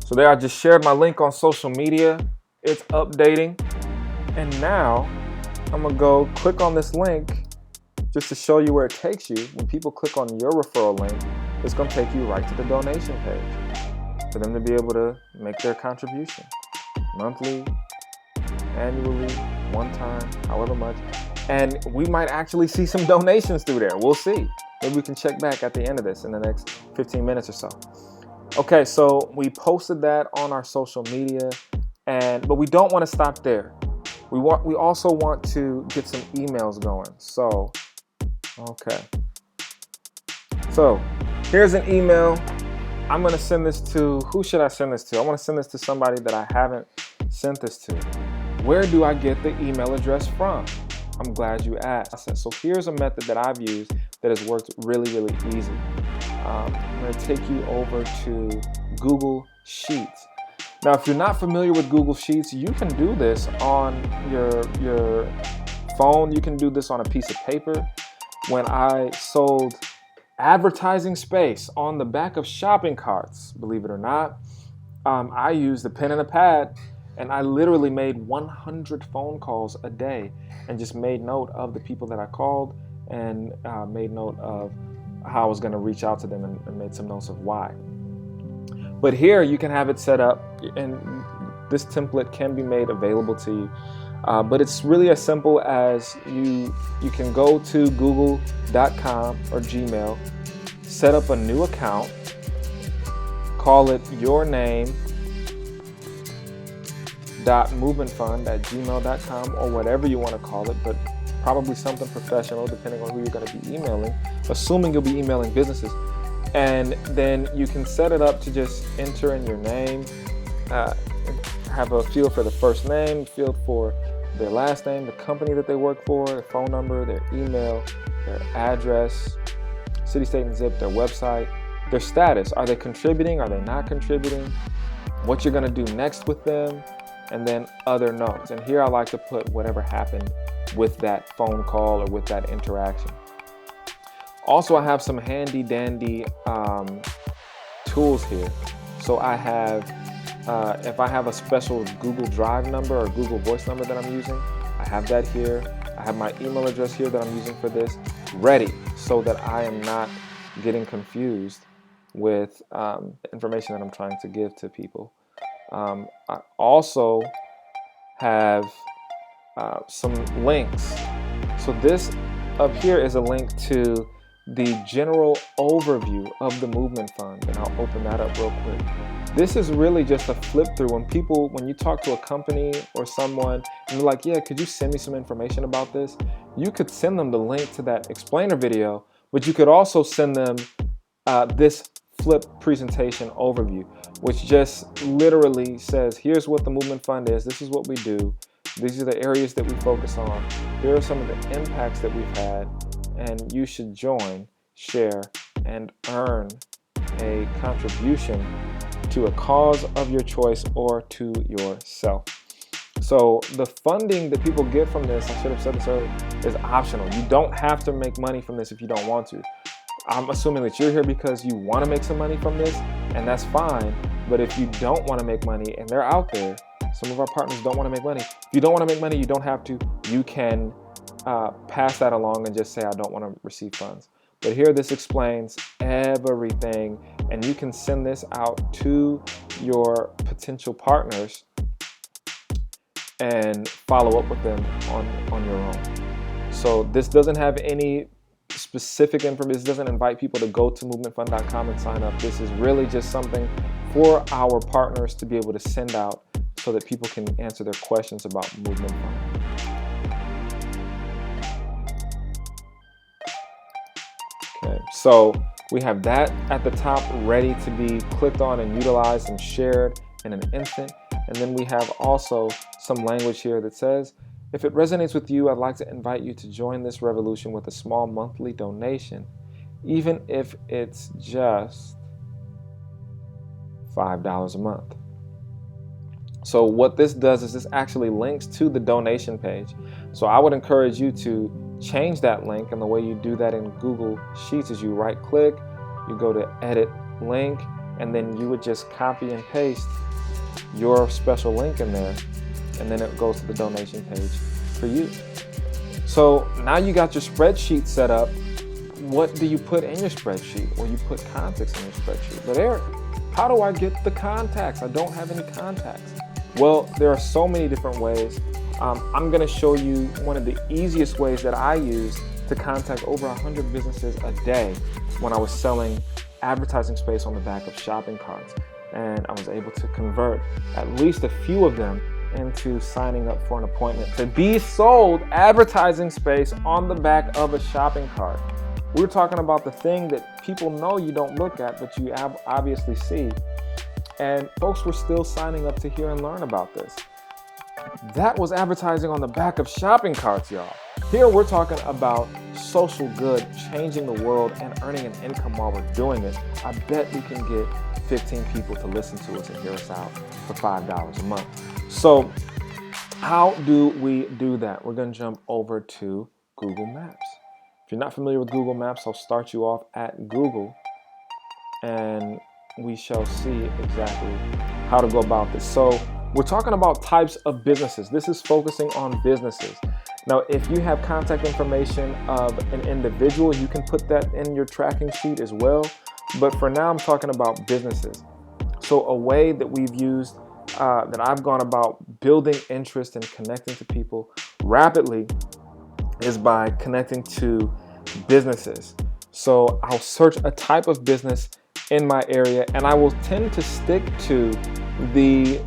So there, I just shared my link on social media. It's updating. And now I'm going to go click on this link just to show you where it takes you. When people click on your referral link, it's going to take you right to the donation page for them to be able to make their contribution monthly, annually, one time, however much. And we might actually see some donations through there. We'll see. Maybe we can check back at the end of this in the next 15 minutes or so. Okay, so we posted that on our social media, but we don't want to stop there. We also want to get some emails going. So, okay. So here's an email. I'm going to send this to, who should I send this to? I want to send this to somebody that I haven't sent this to. Where do I get the email address from? I'm glad you asked. So here's a method that I've used that has worked really, really easy. I'm going to take you over to Google Sheets. Now, if you're not familiar with Google Sheets, you can do this on your phone. You can do this on a piece of paper. When I sold advertising space on the back of shopping carts, believe it or not, I used a pen and a pad, and I literally made 100 phone calls a day and just made note of the people that I called and made note of how I was going to reach out to them and made some notes of why. But here you can have it set up, and this template can be made available to you. But it's really as simple as you can go to google.com or Gmail, set up a new account, call it yourname.movementfund@gmail.com or whatever you want to call it, but probably something professional depending on who you're going to be emailing, assuming you'll be emailing businesses. And then you can set it up to just enter in your name, have a field for the first name, field for their last name, the company that they work for, their phone number, their email, their address, city, state, and zip, their website, their status. Are they contributing? Are they not contributing? What you're going to do next with them, and then other notes. And here I like to put whatever happened with that phone call or with that interaction. Also, I have some handy dandy tools here. So I have, if I have a special Google Drive number or Google Voice number that I'm using, I have that here. I have my email address here that I'm using for this ready so that I am not getting confused with the information that I'm trying to give to people. I also have some links. So this up here is a link to the general overview of the Movement Fund, and I'll open that up real quick. This is really just a flip through. When you talk to a company or someone and they're like, yeah, could you send me some information about this? You could send them the link to that explainer video, but you could also send them this flip presentation overview, which just literally says, here's what the Movement Fund is. This is what we do. These are the areas that we focus on. Here are some of the impacts that we've had, and you should join, share, and earn a contribution to a cause of your choice or to yourself. So the funding that people get from this, I should have said this earlier, is optional. You don't have to make money from this if you don't want to. I'm assuming that you're here because you want to make some money from this, and that's fine. But if you don't want to make money, and they're out there, some of our partners don't want to make money. If you don't want to make money, you don't have to. You can pass that along and just say, I don't want to receive funds. But here this explains everything, and you can send this out to your potential partners and follow up with them on your own. So this doesn't have any specific information. This doesn't invite people to go to movementfund.com and sign up. This is really just something for our partners to be able to send out so that people can answer their questions about Movement Fund. Okay, so we have that at the top ready to be clicked on and utilized and shared in an instant. And then we have also some language here that says, if it resonates with you, I'd like to invite you to join this revolution with a small monthly donation, even if it's just $5 a month. So what this does is this actually links to the donation page. So I would encourage you to change that link, and the way you do that in Google Sheets is you right click, you go to edit link, and then you would just copy and paste your special link in there, and then it goes to the donation page for you. So now you got your spreadsheet set up. What do you put in your spreadsheet? Well, you put contacts in your spreadsheet. But Eric, how do I get the contacts? I don't have any contacts. Well, there are so many different ways. I'm going to show you one of the easiest ways that I use to contact over 100 businesses a day when I was selling advertising space on the back of shopping carts. And I was able to convert at least a few of them into signing up for an appointment to be sold advertising space on the back of a shopping cart. We're talking about the thing that people know you don't look at, but you obviously see. And folks were still signing up to hear and learn about this. That was advertising on the back of shopping carts, y'all. Here we're talking about social good, changing the world, and earning an income while we're doing it. I bet we can get 15 people to listen to us and hear us out for $5 a month. So how do we do that? We're going to jump over to Google Maps. If you're not familiar with Google Maps, I'll start you off at Google, and we shall see exactly how to go about this. So we're talking about types of businesses. This is focusing on businesses. Now, if you have contact information of an individual, you can put that in your tracking sheet as well. But for now, I'm talking about businesses. So a way that we've used that I've gone about building interest and connecting to people rapidly is by connecting to businesses. So I'll search a type of business in my area, and I will tend to stick to the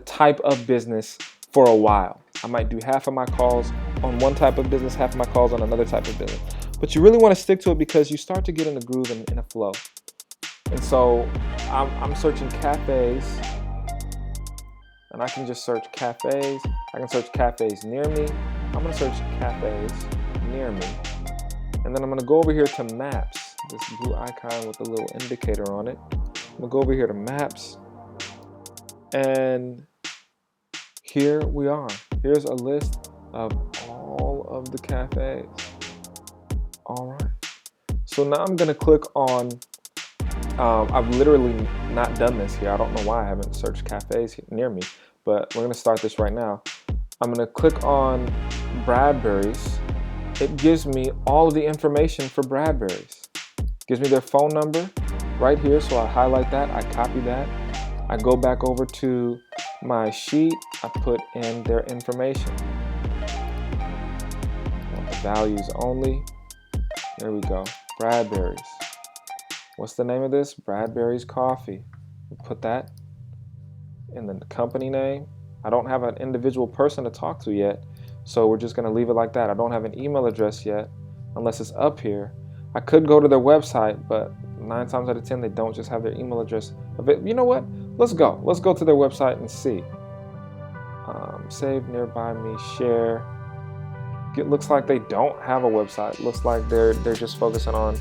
type of business for a while. I might do half of my calls on one type of business, half of my calls on another type of business. But you really want to stick to it because you start to get in the groove and in a flow. And so I'm searching cafes, and I can just search cafes. I can search cafes near me. I'm gonna search cafes near me. And then I'm gonna go over here to maps, this blue icon with the little indicator on it. I'm gonna go over here to maps, and here we are. Here's a list of all of the cafes. All right. So now I'm gonna click on, I've literally not done this here. I don't know why I haven't searched cafes near me, but we're gonna start this right now. I'm gonna click on Bradbury's. It gives me all of the information for Bradbury's. It gives me their phone number right here, so I highlight that, I copy that. I go back over to my sheet, I put in their information. The values only. There we go, Bradbury's. What's the name of this? Bradbury's Coffee. Put that. And then the company name. I don't have an individual person to talk to yet, so we're just gonna leave it like that. I don't have an email address yet, unless it's up here. I could go to their website, but 9 times out of 10, they don't just have their email address. You know what? Let's go. Let's go to their website and see. Save nearby me, share. It looks like they don't have a website. Looks like they're just focusing on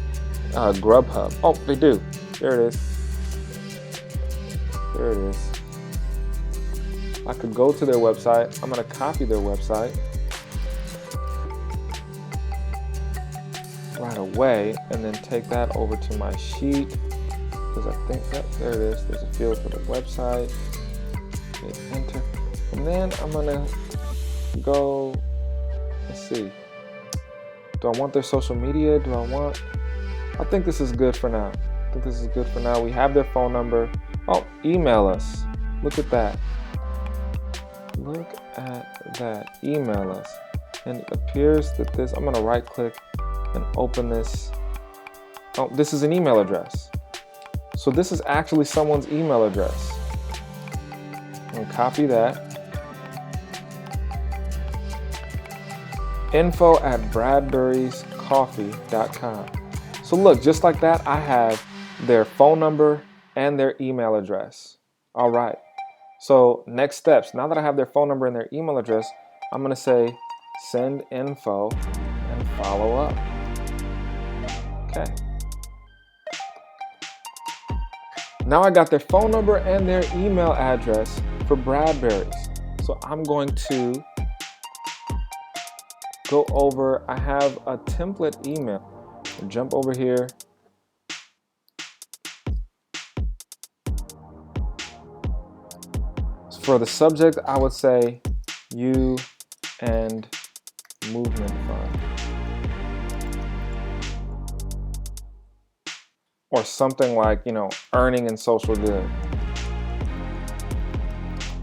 Grubhub. Oh, they do. There it is. There it is. I could go to their website. I'm gonna copy their website right away, and then take that over to my sheet, because I think that there it is. There's a field for the website. Hit enter, and then I'm gonna go. Let's see. Do I want their social media? I think this is good for now. We have their phone number. Oh, email us. Look at that. Email us. And it appears that this, I'm gonna right click and open this. Oh, this is an email address. So this is actually someone's email address. I'm gonna copy that. info@bradburyscoffee.com. So look, just like that, I have their phone number and their email address. All right. So next steps, now that I have their phone number and their email address, I'm gonna say send info and follow up. Okay. Now I got their phone number and their email address for Bradbury's. So I'm going to go over, I have a template email. Jump over here. For the subject, I would say you and movement fund. Or something like, earning and social good.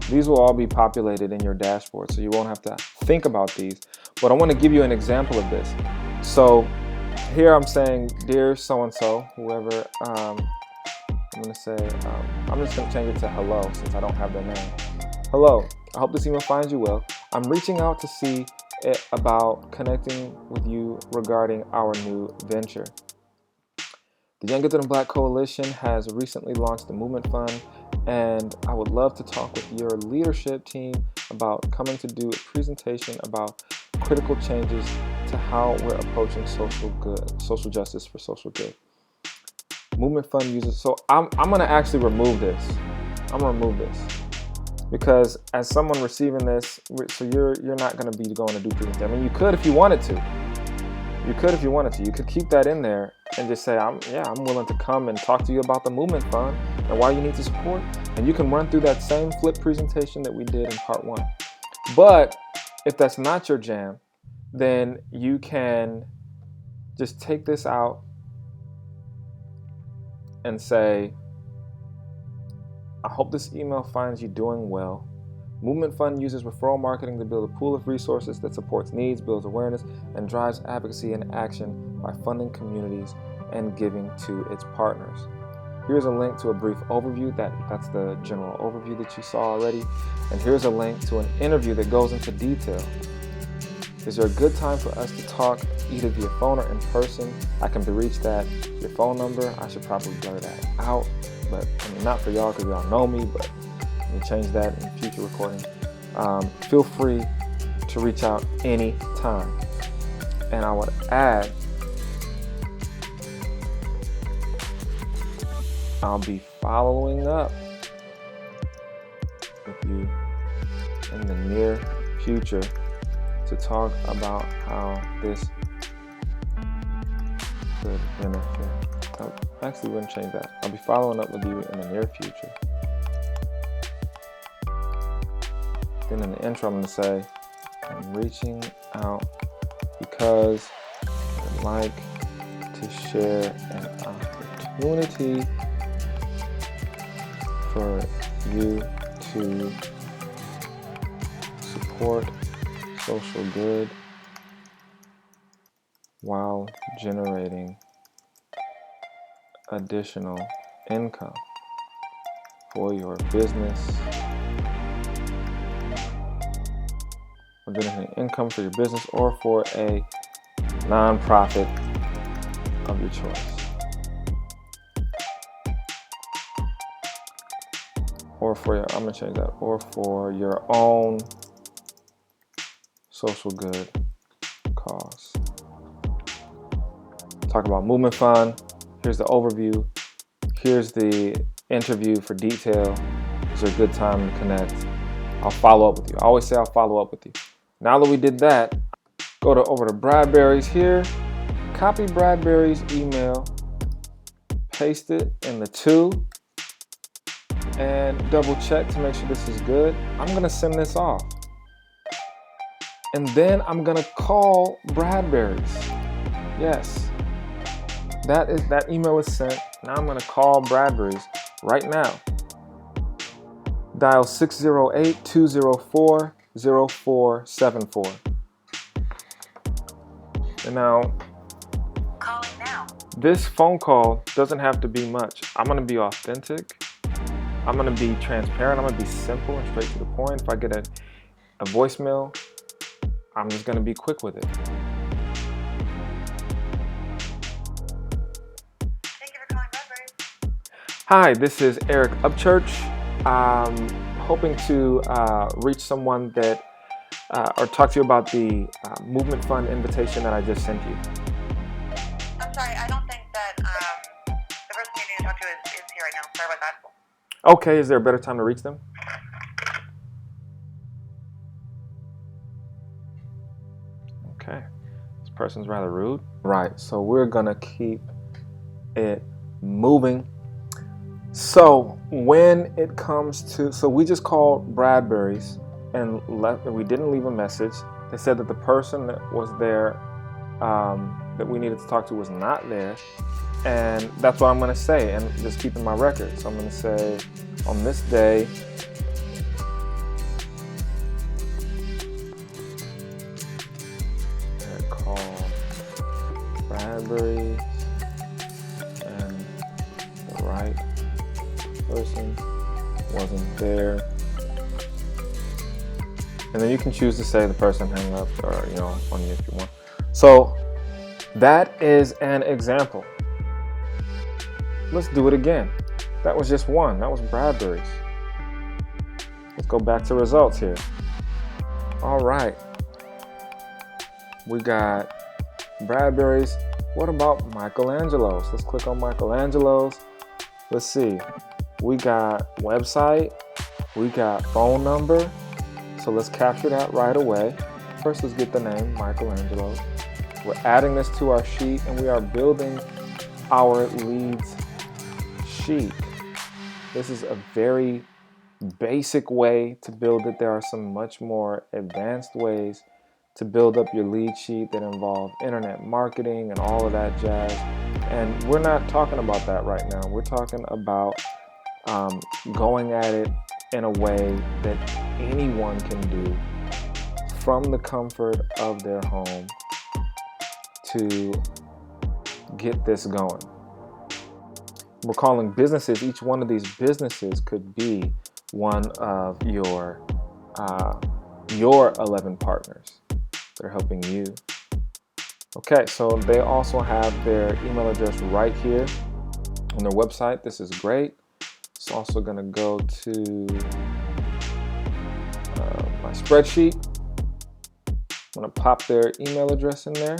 These will all be populated in your dashboard, so you won't have to think about these. But I want to give you an example of this. So here I'm saying, dear so-and-so, whoever, I'm going to say, I'm just going to change it to hello since I don't have their name. Hello, I hope this email finds you well. I'm reaching out to see about connecting with you regarding our new venture. The Young Gifted and Black Coalition has recently launched the Movement Fund, and I would love to talk with your leadership team about coming to do a presentation about critical changes to how we're approaching social justice for social good. Movement Fund users. So I'm going to actually remove this. I'm going to remove this because as someone receiving this, so you're not going to be going to do presentation. I mean, you could if you wanted to. You could keep that in there and just say, I'm willing to come and talk to you about the Movement Fund and why you need to support. And you can run through that same flip presentation that we did in part 1. But if that's not your jam, then you can just take this out and say, I hope this email finds you doing well. Movement Fund uses referral marketing to build a pool of resources that supports needs, builds awareness, and drives advocacy and action by funding communities and giving to its partners. Here's a link to a brief overview. That's the general overview that you saw already. And here's a link to an interview that goes into detail. Is there a good time for us to talk, either via phone or in person? I can be reached at your phone number. I should probably blur that out, but I mean, not for y'all because y'all know me, but let me change that in future recording. Feel free to reach out anytime. And I would add, I'll be following up with you in the near future to talk about how this could benefit. I actually wouldn't change that. I'll be following up with you in the near future. Then in the intro, I'm going to say, I'm reaching out because I'd like to share an opportunity for you to support social good while generating additional income for your business, or generating income for your business or for a nonprofit of your choice. Or for your, I'm gonna change that, or for your own social good cause. Talk about Movement Fund. Here's the overview. Here's the interview for detail. Is there a good time to connect? I'll follow up with you. I always say I'll follow up with you. Now that we did that, go over to Bradbury's here, copy Bradbury's email, paste it in the to, and double check to make sure this is good. I'm gonna send this off. And then I'm gonna call Bradbury's. Yes, that email is sent. Now I'm gonna call Bradbury's right now. Dial 608-204-0474. And now, calling now. This phone call doesn't have to be much. I'm gonna be authentic. I'm gonna be transparent. I'm gonna be simple and straight to the point. If I get a voicemail, I'm just gonna be quick with it. Thank you for calling Bradbury. Hi, this is Eric Upchurch. Hoping to reach someone that, or talk to you about the Movement Fund invitation that I just sent you. I'm sorry, I don't think that the person you need to talk to is here right now. Sorry about that. Okay, is there a better time to reach them? Okay, this person's rather rude. Right, so we're gonna keep it moving. So when it comes to, so we just called Bradbury's and we didn't leave a message. They said that the person that was there, that we needed to talk to, was not there. And that's what I'm gonna say, and just keeping my record. So I'm gonna say, on this day, I called Bradbury's and the right person wasn't there. And then you can choose to say the person hang up, or on you if you want. So that is an example. Let's do it again. That was just one. That was Bradbury's. Let's go back to results here. All right. We got Bradbury's. What about Michelangelo's? Let's click on Michelangelo's. Let's see. We got website. We got phone number. So let's capture that right away. First, let's get the name, Michelangelo. We're adding this to our sheet, and we are building our leads sheet. This is a very basic way to build it. There are some much more advanced ways to build up your lead sheet that involve internet marketing and all of that jazz. And we're not talking about that right now. We're talking about going at it in a way that anyone can do from the comfort of their home to get this going. We're calling businesses, each one of these businesses could be one of your 11 partners that are helping you. Okay, so they also have their email address right here on their website. This is great. It's also going to go to my spreadsheet. I'm going to pop their email address in there.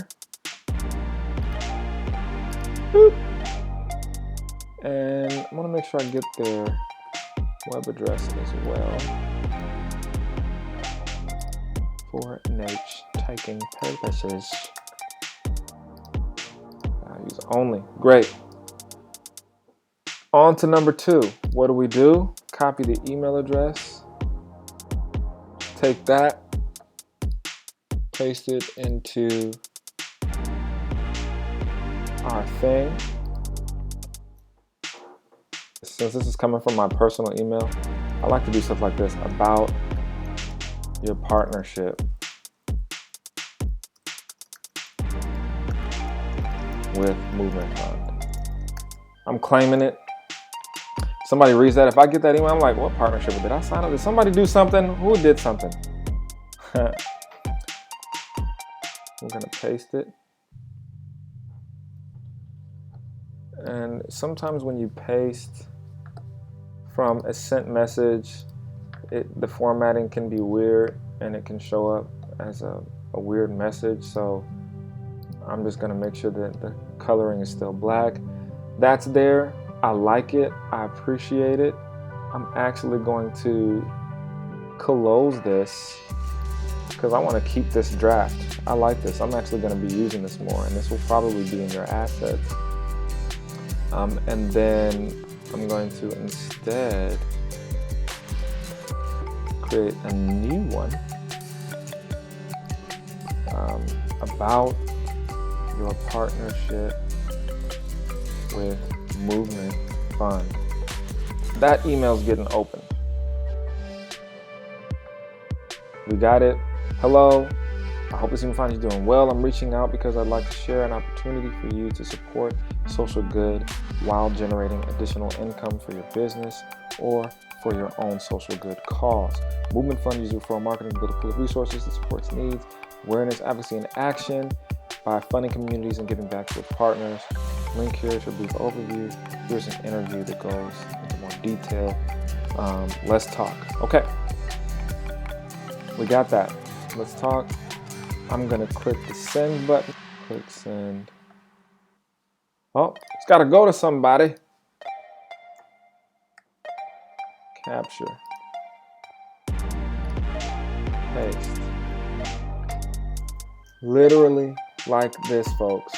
Boop. And I'm going to make sure I get their web address as well for note taking purposes. Values only. Great. On to number 2. What do? Copy the email address. Take that. Paste it into our thing. Since this is coming from my personal email, I like to do stuff like this about your partnership with Movement Fund. I'm claiming it. Somebody reads that. If I get that email, I'm like, what partnership? Did I sign up? Did somebody do something? Who did something? I'm going to paste it. And sometimes when you paste from a sent message, the formatting can be weird and it can show up as a weird message. So I'm just going to make sure that the coloring is still black. That's there. I like it. I appreciate it. I'm actually going to close this because I want to keep this draft. I like this. I'm actually going to be using this more, and this will probably be in your assets. And then I'm going to instead create a new one about your partnership with Movement Fund. That email's getting open. We got it. Hello. I hope this email finds you doing well. I'm reaching out because I'd like to share an opportunity for you to support social good while generating additional income for your business or for your own social good cause. Movement Fund uses referral marketing to build a pool of resources that supports needs, awareness, advocacy, and action by funding communities and giving back to its partners. Link here to a brief overview. Here's an interview that goes into more detail. Let's talk. Okay, we got that. Let's talk. I'm gonna click the send button. Click send. Oh, it's gotta go to somebody. Capture. Paste. Literally like this, folks.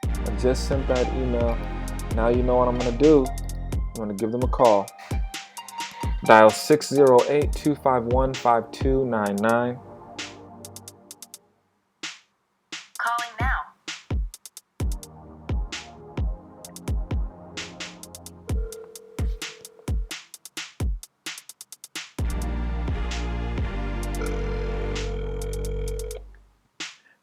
I just sent that email. Now you know what I'm gonna do. I'm gonna give them a call. Dial 608-251-5299. Calling now.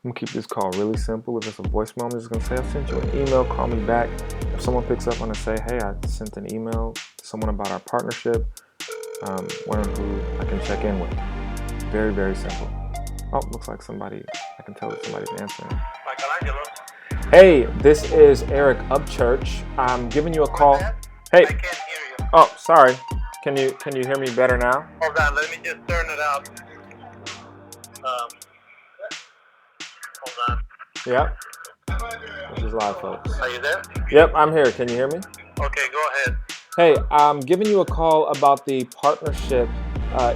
I'm gonna keep this call really simple. If it's a voicemail, I'm just gonna say, I sent you an email, call me back. If someone picks up, I'm gonna say, hey, I sent an email to someone about our partnership. Wondering who I can check in with. Very, very simple. Oh, looks like somebody, I can tell that somebody's answering. Michelangelo. Hey, this is Eric Upchurch. I'm giving you a call. Hey. I can't hear you. Oh, sorry. Can you hear me better now? Hold on, let me just turn it up. Hold on. Yep. This is live, folks. Are you there? Yep, I'm here. Can you hear me? Okay, go ahead. Hey, I'm giving you a call about the partnership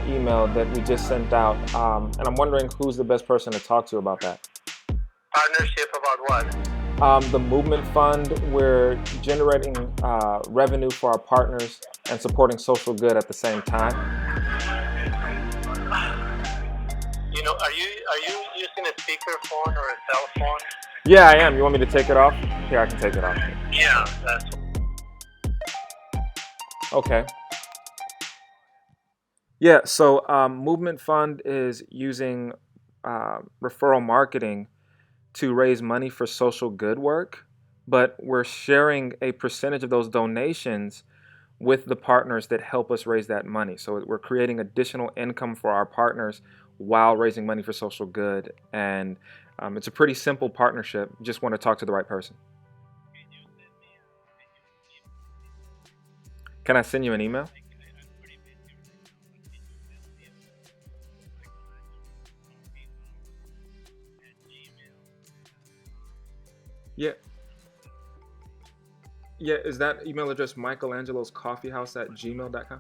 email that we just sent out, and I'm wondering who's the best person to talk to about that. Partnership about what? The Movement Fund, we're generating revenue for our partners and supporting social good at the same time. You know, are you using a speakerphone or a cell phone? Yeah, I am. You want me to take it off? Here, I can take it off. Yeah, that's. Okay. Yeah, so Movement Fund is using referral marketing to raise money for social good work, but we're sharing a percentage of those donations with the partners that help us raise that money. So we're creating additional income for our partners while raising money for social good. And it's a pretty simple partnership. Just want to talk to the right person. Can I send you an email? Yeah. Yeah, is that email address Michelangelo's Coffeehouse at gmail.com?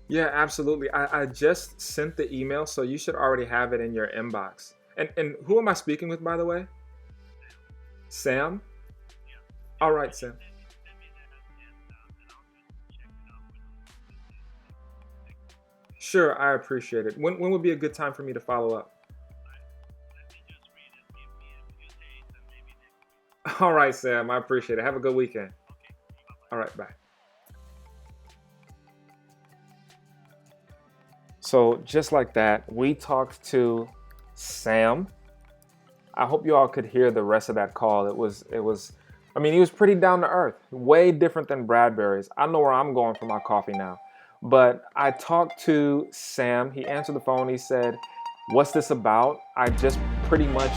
Yeah, absolutely. I just sent the email, so you should already have it in your inbox. And who am I speaking with, by the way? Sam? All right, Sam. Sure, I appreciate it. When would be a good time for me to follow up? All right, Sam, I appreciate it. Have a good weekend. All right, bye. So just like that, we talked to Sam. I hope you all could hear the rest of that call. It was I mean, he was pretty down to earth, way different than Bradbury's. I know where I'm going for my coffee now. But I talked to Sam. He answered the phone. He said, "What's this about?" I just pretty much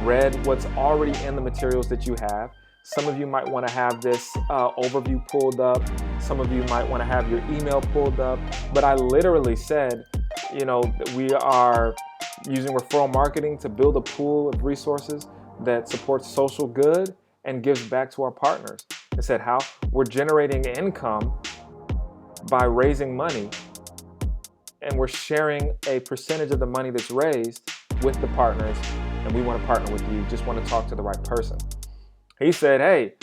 read what's already in the materials that you have. Some of you might want to have this overview pulled up. Some of you might want to have your email pulled up. But I literally said, you know, we are using referral marketing to build a pool of resources that supports social good and gives back to our partners. I said how we're generating income by raising money, and we're sharing a percentage of the money that's raised with the partners, and we want to partner with you. Just want to talk to the right person. He said, "Hey,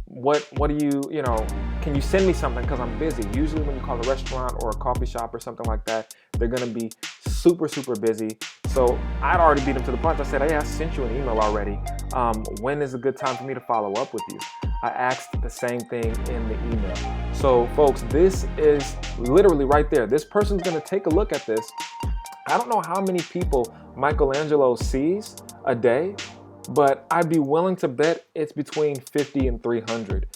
what do you know? Can you send me something? Because I'm busy. Usually, when you call a restaurant or a coffee shop or something like that, they're gonna be super busy." So I'd already beat him to the punch. I said, "Hey, I sent you an email already. When is a good time for me to follow up with you?" I asked the same thing in the email. So, folks, this is literally right there. This person's gonna take a look at this. I don't know how many people Michelangelo sees a day, but I'd be willing to bet it's between 50 and 300.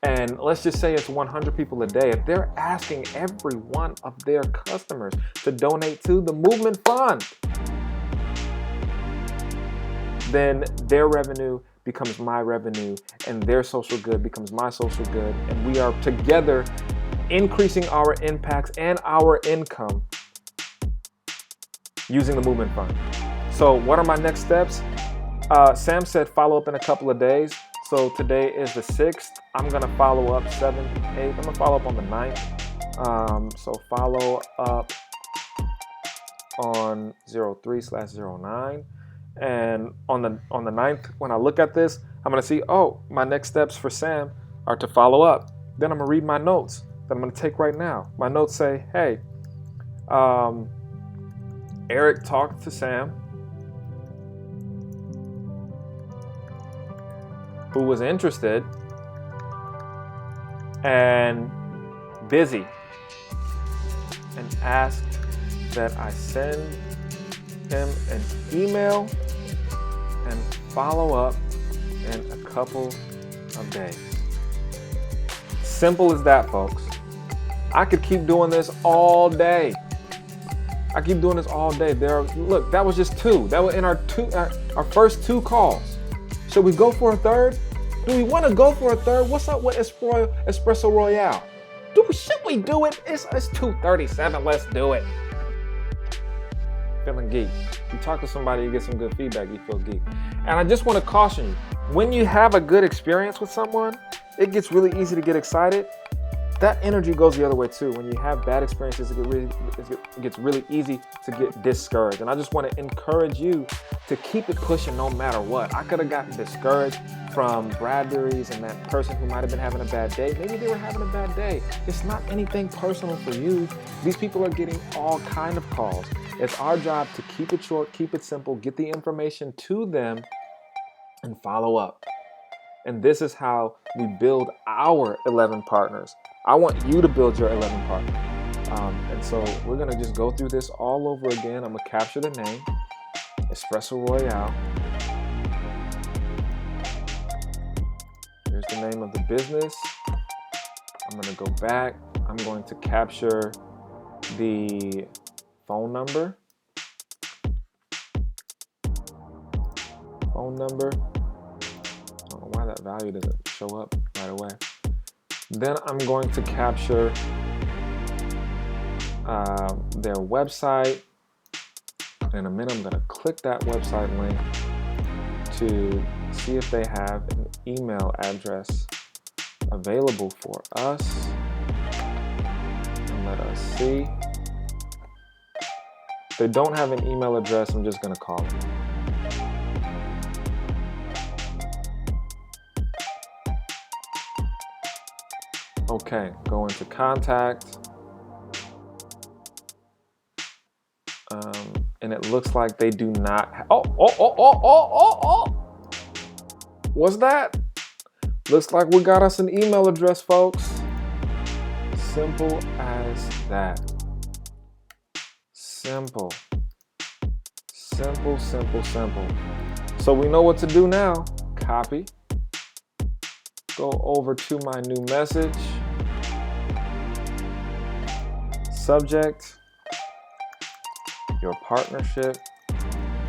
And let's just say it's 100 people a day. If they're asking every one of their customers to donate to the Movement Fund, then their revenue becomes my revenue, and their social good becomes my social good. And we are together increasing our impacts and our income using the Movement Fund. So what are my next steps? Sam said follow up in a couple of days. So today is the 6th. I'm going to follow up 7th, 8th. I'm going to follow up on the 9th. So follow up on 03/09. And on the 9th, when I look at this, I'm going to see, oh, my next steps for Sam are to follow up. Then I'm going to read my notes that I'm going to take right now. My notes say, hey, Eric talked to Sam, who was interested and busy, and asked that I send him an email and follow up in a couple of days. Simple as that, folks. I could keep doing this all day. Look, that was just 2. That was in our first 2 calls. Should we go for a third? Do we want to go for a third? What's up with Espresso Royale? Should we do it? It's 2:37. Let's do it. Feeling geek. You talk to somebody, you get some good feedback, you feel geek. And I just want to caution you, when you have a good experience with someone, it gets really easy to get excited. That energy goes the other way too. When you have bad experiences, it gets really easy to get discouraged. And I just want to encourage you to keep it pushing no matter what. I could have gotten discouraged from Bradbury's and that person who might have been having a bad day. Maybe they were having a bad day. It's not anything personal for you. These people are getting all kind of calls. It's our job to keep it short, keep it simple, get the information to them, and follow up. And this is how we build our 11 partners. I want you to build your 11 partners. And so we're gonna just go through this all over again. I'm gonna capture the name, Espresso Royale. Here's the name of the business. I'm gonna go back. I'm going to capture the phone number. I don't know why that value doesn't show up right away. Then I'm going to capture their website. In a minute, I'm going to click that website link to see if they have an email address available for us. And let us see. If they don't have an email address, I'm just going to call them. Okay, go into contact. And it looks like they do not. What's that? Looks like we got us an email address, folks. Simple as that. Simple. Simple. So we know what to do now. Copy. Go over to my new message. Subject. Your partnership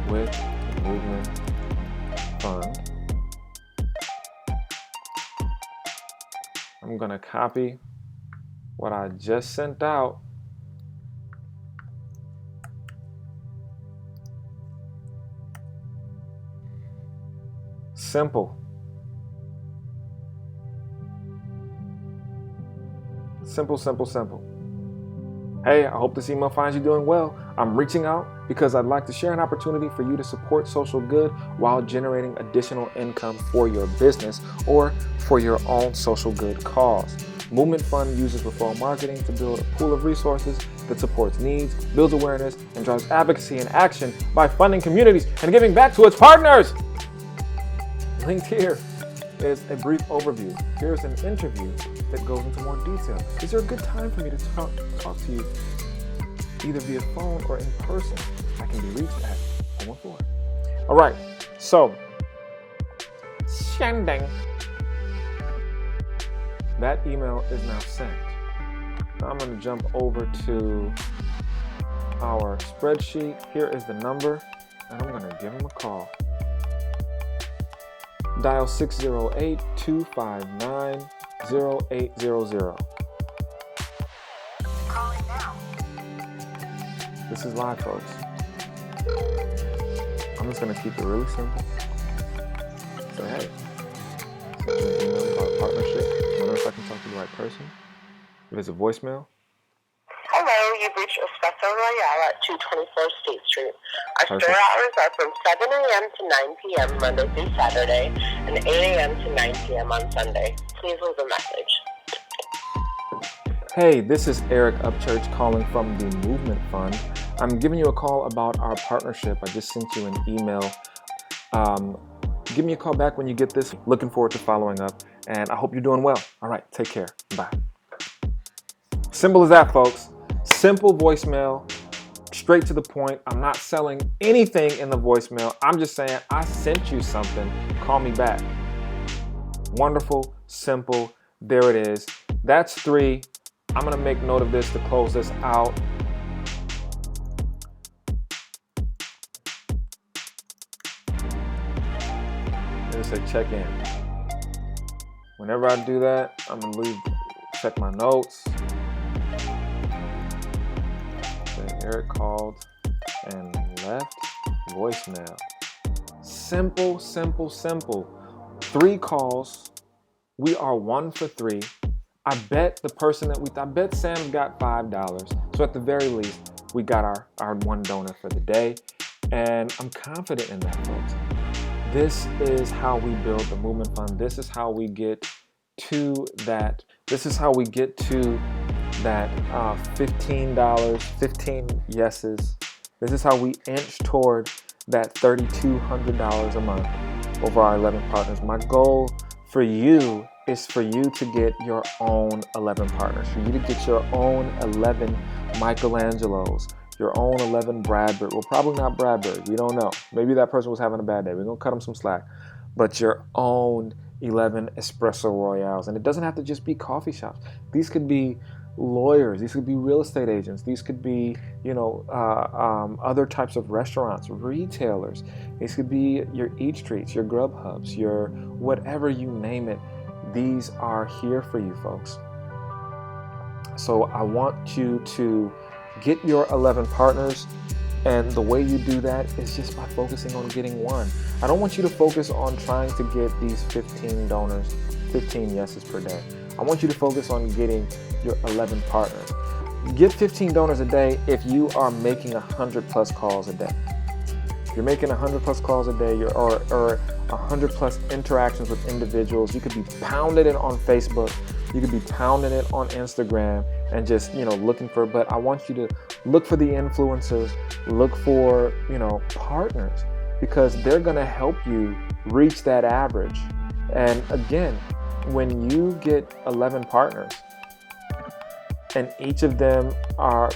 with the Movement Fund. I'm gonna copy what I just sent out. Simple. Simple. Hey, I hope this email finds you doing well. I'm reaching out because I'd like to share an opportunity for you to support social good while generating additional income for your business or for your own social good cause. Movement Fund uses referral marketing to build a pool of resources that supports needs, builds awareness, and drives advocacy and action by funding communities and giving back to its partners. Linked here is a brief overview. Here's an interview that goes into more detail. Is there a good time for me to talk to you, either via phone or in person? I can be reached at 414. All right, so sending. That email is now sent. Now I'm going to jump over to our spreadsheet. Here is the number, and I'm going to give him a call. Dial 608-259-0800. Calling now. This is live, folks. I'm just going to keep it really simple. Say, hey, send me an email about partnership. I wonder if I can talk to the right person. If it's a voicemail. Hello, you've reached Espresso Royale at 224 State Street. Our Perfect. store hours are from 7 a.m. to 9 p.m. Monday through Saturday and 8 a.m. to 9 p.m. on Sunday. Please leave a message. Hey, this is Eric Upchurch calling from the Movement Fund. I'm giving you a call about our partnership. I just sent you an email. Give me a call back when you get this. Looking forward to following up, and I hope you're doing well. All right, take care. Bye. Simple as that, folks. Simple voicemail, straight to the point. I'm not selling anything in the voicemail. I'm just saying I sent you something. Call me back. Wonderful, simple. There it is. That's 3. I'm going to make note of this to close this out. It'll say check in. Whenever I do that, I'm going to check my notes. Eric called and left voicemail. Simple. 3 calls. We are 1 for 3. I bet Sam's got $5. So at the very least, we got our one donor for the day. And I'm confident in that, folks. This is how we build the Movement Fund. This is how we get to that. This is how we get to that $15, 15 yeses. This is how we inch toward that $3,200 a month. over our 11 partners. My goal for you is for you to get your own 11 partners, for you to get your own 11 Michelangelos, your own 11 Bradbury. Well, probably not Bradbury. We don't know. Maybe that person was having a bad day. We're going to cut them some slack. But your own 11 Espresso Royales. And it doesn't have to just be coffee shops. These could be lawyers. These could be real estate agents. These could be, other types of restaurants, retailers. These could be your Eat Streets, your Grubhubs, your whatever you name it. These are here for you, folks. So I want you to get your 11 partners, and the way you do that is just by focusing on getting one. I don't want you to focus on trying to get these 15 donors, 15 yeses per day. I want you to focus on getting your 11 partners. Get 15 donors a day if you are making 100 plus calls a day. If you're making 100 plus calls a day, or 100 plus interactions with individuals, you could be pounding it on Facebook, you could be pounding it on Instagram, and just, looking for, but I want you to look for the influencers, look for, partners, because they're going to help you reach that average. And again, when you get 11 partners and each of them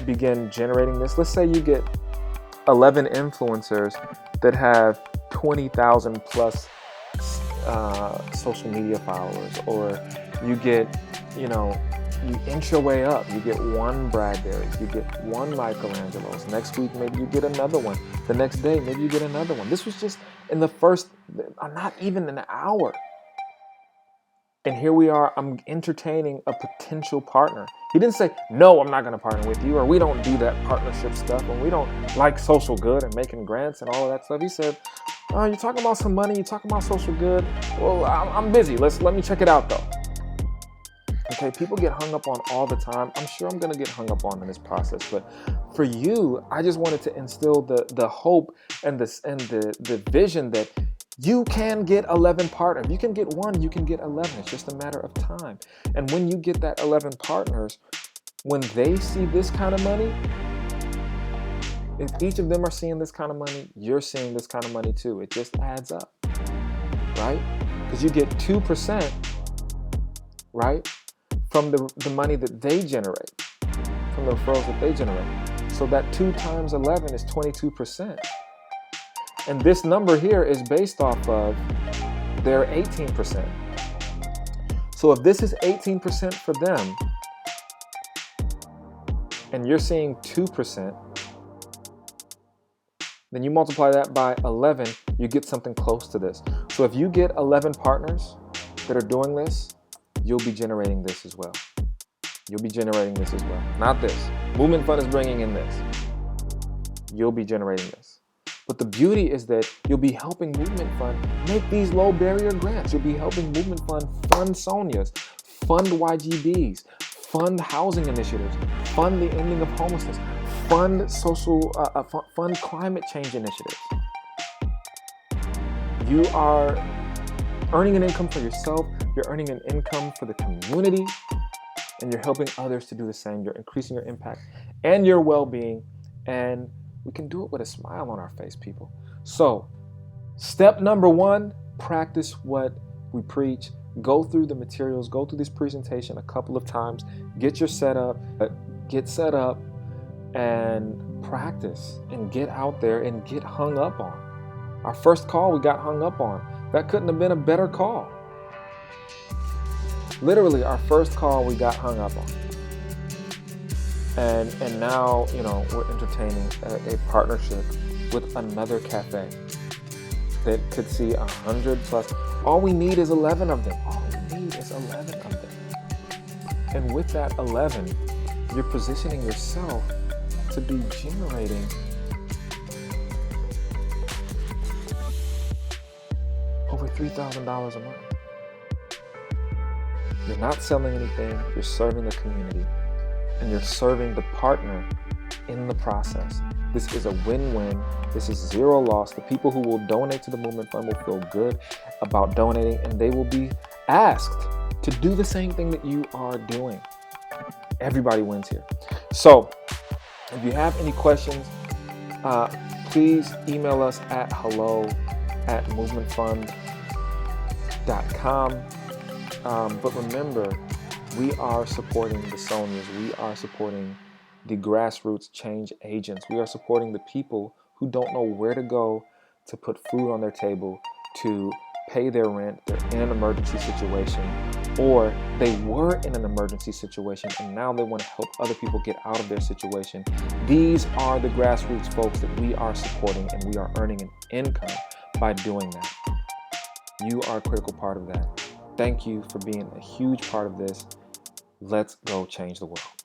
begin generating this, let's say you get 11 influencers that have 20,000 plus social media followers, or you get, you inch your way up. You get one Bradbury, you get one Michelangelos. Next week, maybe you get another one. The next day, maybe you get another one. This was just in the first, not even an hour. And here we are, I'm entertaining a potential partner. He didn't say, no, I'm not going to partner with you, or we don't do that partnership stuff, and we don't like social good and making grants and all of that stuff. He said, oh, you're talking about some money, you're talking about social good. Well, I'm busy. Let me check it out, though. Okay, people get hung up on all the time. I'm sure I'm going to get hung up on in this process. But for you, I just wanted to instill the hope and the vision that you can get 11 partners. If you can get one, you can get 11. It's just a matter of time. And when you get that 11 partners, when they see this kind of money, if each of them are seeing this kind of money, you're seeing this kind of money too. It just adds up, right? Because you get 2%, right, from the money that they generate, from the referrals that they generate. So that 2 times 11 is 22%. And this number here is based off of their 18%. So if this is 18% for them, and you're seeing 2%, then you multiply that by 11, you get something close to this. So if you get 11 partners that are doing this, you'll be generating this as well. You'll be generating this as well. Not this. Movement Fund is bringing in this. You'll be generating this. But the beauty is that you'll be helping Movement Fund make these low barrier grants. You'll be helping Movement Fund fund Sonias, fund YGBs, fund housing initiatives, fund the ending of homelessness, fund fund climate change initiatives. You are earning an income for yourself, you're earning an income for the community, and you're helping others to do the same. You're increasing your impact and your well-being, and we can do it with a smile on our face, people. So, step number 1, practice what we preach. Go through the materials, go through this presentation a couple of times, get set up, and practice and get out there and get hung up on. Our first call we got hung up on. That couldn't have been a better call. Literally, our first call we got hung up on. And now, we're entertaining a partnership with another cafe that could see 100 plus. All we need is 11 of them. All we need is 11 of them. And with that 11, you're positioning yourself to be generating over $3,000 a month. You're not selling anything, you're serving the community, and you're serving the partner in the process. This is a win-win. This is zero loss. The people who will donate to the Movement Fund will feel good about donating, and they will be asked to do the same thing that you are doing. Everybody wins here. So if you have any questions, please email us at hello@movementfund.com. But remember, we are supporting the Sonias. We are supporting the grassroots change agents. We are supporting the people who don't know where to go to put food on their table, to pay their rent. They're in an emergency situation, or they were in an emergency situation and now they want to help other people get out of their situation. These are the grassroots folks that we are supporting, and we are earning an income by doing that. You are a critical part of that. Thank you for being a huge part of this. Let's go change the world.